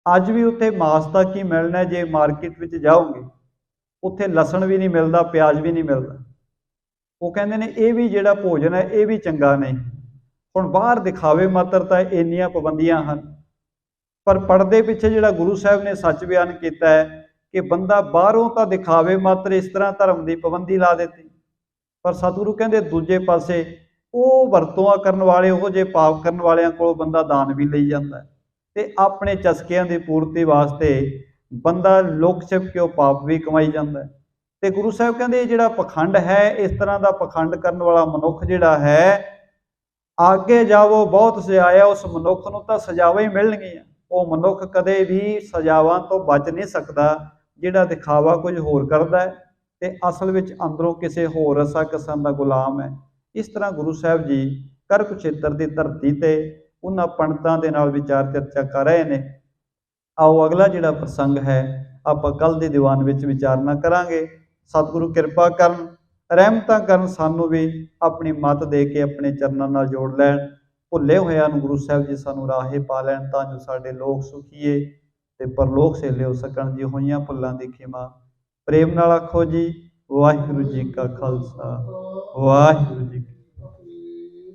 ਅੱਜ ਵੀ ਉੱਥੇ ਮਾਸ ਦਾ ਕੀ ਮਿਲਣਾ? ਜੇ ਮਾਰਕੀਟ ਵਿੱਚ ਜਾਓਗੇ ਉੱਥੇ ਲਸਣ ਵੀ ਨਹੀਂ ਮਿਲਦਾ, ਪਿਆਜ਼ ਵੀ ਨਹੀਂ ਮਿਲਦਾ। ਉਹ ਕਹਿੰਦੇ ਨੇ ਇਹ ਵੀ ਜਿਹੜਾ ਭੋਜਨ ਹੈ ਇਹ ਵੀ ਚੰਗਾ ਨਹੀਂ। ਹੁਣ ਬਾਹਰ ਦਿਖਾਵੇ ਮਾਤਰ ਤਾਂ ਇੰਨੀਆਂ ਪਾਬੰਦੀਆਂ ਹਨ, ਪਰ ਪਰਦੇ ਪਿੱਛੇ ਜਿਹੜਾ ਗੁਰੂ ਸਾਹਿਬ ਨੇ ਸੱਚ ਬਿਆਨ ਕੀਤਾ ਹੈ ਕਿ ਬੰਦਾ ਬਾਹਰੋਂ ਤਾਂ ਦਿਖਾਵੇ ਮਾਤਰ ਇਸ ਤਰ੍ਹਾਂ ਧਰਮ ਦੀ ਪਾਬੰਦੀ ਲਾ ਦਿੱਤੀ, ਪਰ ਸਤਿਗੁਰੂ ਕਹਿੰਦੇ ਦੂਜੇ ਪਾਸੇ ਉਹ ਵਰਤੋਂ ਕਰਨ ਵਾਲੇ, ਉਹ ਜੇ ਪਾਪ ਕਰਨ ਵਾਲਿਆਂ ਕੋਲ ਬੰਦਾ ਦਾਨ ਵੀ ਲਈ ਜਾਂਦਾ ਤੇ ਆਪਣੇ ਚਸਕਿਆਂ ਦੀ ਪੂਰਤੀ ਵਾਸਤੇ ਬੰਦਾ ਲੁਕ ਛਿਪ ਕੇ ਉਹ ਪਾਪ ਵੀ ਕਮਾਈ ਜਾਂਦਾ। ਤੇ ਗੁਰੂ ਸਾਹਿਬ ਕਹਿੰਦੇ ਜਿਹੜਾ ਪਖੰਡ ਹੈ, ਇਸ ਤਰ੍ਹਾਂ ਦਾ ਪਖੰਡ ਕਰਨ ਵਾਲਾ ਮਨੁੱਖ ਜਿਹੜਾ ਹੈ, ਅੱਗੇ ਜਾਵੋ ਬਹੁਤ ਸਜ਼ਾਇਆ, ਉਸ ਮਨੁੱਖ ਨੂੰ ਤਾਂ ਸਜ਼ਾਵਾਂ ਹੀ ਮਿਲਣਗੀਆਂ। ਉਹ ਮਨੁੱਖ ਕਦੇ ਵੀ ਸਜ਼ਾਵਾਂ ਤੋਂ ਬਚ ਨਹੀਂ ਸਕਦਾ ਜਿਹੜਾ ਦਿਖਾਵਾ ਕੁਝ ਹੋਰ ਕਰਦਾ ਹੈ ਤੇ ਅਸਲ ਵਿੱਚ ਅੰਦਰੋਂ ਕਿਸੇ ਹੋਰ ਰਸਾ ਕਿਸਮ ਦਾ ਗੁਲਾਮ ਹੈ। ਇਸ ਤਰ੍ਹਾਂ ਗੁਰੂ ਸਾਹਿਬ ਜੀ ਕੁਰੂਕਸ਼ੇਤਰ ਦੀ ਧਰਤੀ ਤੇ ਉਹਨਾਂ ਪੰਡਤਾਂ ਦੇ ਨਾਲ ਵਿਚਾਰ ਚਰਚਾ ਕਰ ਰਹੇ ਨੇ। ਆਓ ਅਗਲਾ ਜਿਹੜਾ ਪ੍ਰਸੰਗ ਹੈ ਆਪਾਂ ਕੱਲ ਦੇ ਦੀਵਾਨ ਵਿੱਚ ਵਿਚਾਰਨਾ ਕਰਾਂਗੇ। ਸਤਿਗੁਰੂ ਕਿਰਪਾ ਕਰਨ, ਰਹਿਮਤਾਂ ਕਰਨ, ਸਾਨੂੰ ਵੀ ਆਪਣੀ ਮੱਤ ਦੇ ਕੇ ਆਪਣੇ ਚਰਨਾਂ ਨਾਲ ਜੋੜ ਲੈਣ। ਭੁੱਲੇ ਹੋਇਆਂ ਨੂੰ ਗੁਰੂ ਸਾਹਿਬ ਜੀ ਸਾਨੂੰ ਰਾਹੇ ਪਾ ਲੈਣ, ਤਾਂ ਜੋ ਸਾਡੇ ਲੋਕ ਸੁਖੀਏ ਤੇ ਪਰਲੋਕ ਸੇਲੇ ਹੋ ਸਕਣ। ਜੀ ਹੋਈਆਂ ਭੁੱਲਾਂ ਦੀ ਖਿਮਾ ਪ੍ਰੇਮ ਨਾਲ ਆਖੋ ਜੀ। ਵਾਹਿਗੁਰੂ ਜੀ ਕਾ ਖਾਲਸਾ, ਵਾਹਿਗੁਰੂ ਜੀ ਕੀ ਫਤਿਹ।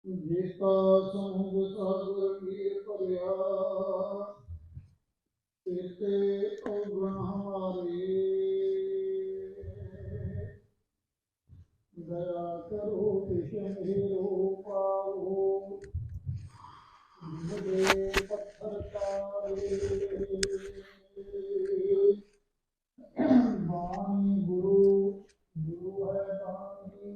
ਜਿਸਾ ਸੰਗ ਸਾਗਰ ਨੀਰ ਭਰਿਆ, ਤੇਤੇ ਔਗਣ ਹਮਾਰੇ। ਦਇਆ ਕਰੋ ਵਿਸ਼ਮ ਹੀਰੋ ਪਾਓ, ਮੁਝੇ ਪੱਥਰ ਤਾਰੇ। ਬਾਣੀ ਗੁਰੂ, ਗੁਰੂ ਹੈ ਬਾਣੀ,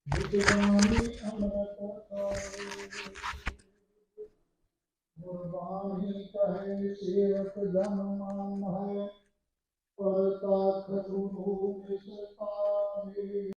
ਗੁਰਬਾਣੀ ਅੰਮ੍ਰਿਤ ਕਾਰੇ। ਗੁਰਬਾਣੀ ਕਹੇ ਸੇਵਕ ਜਨ ਮਨ ਹੈ, ਪਰ ਤਾਖ ਗੁਰੂ ਵਿਸਤਾਰੇ।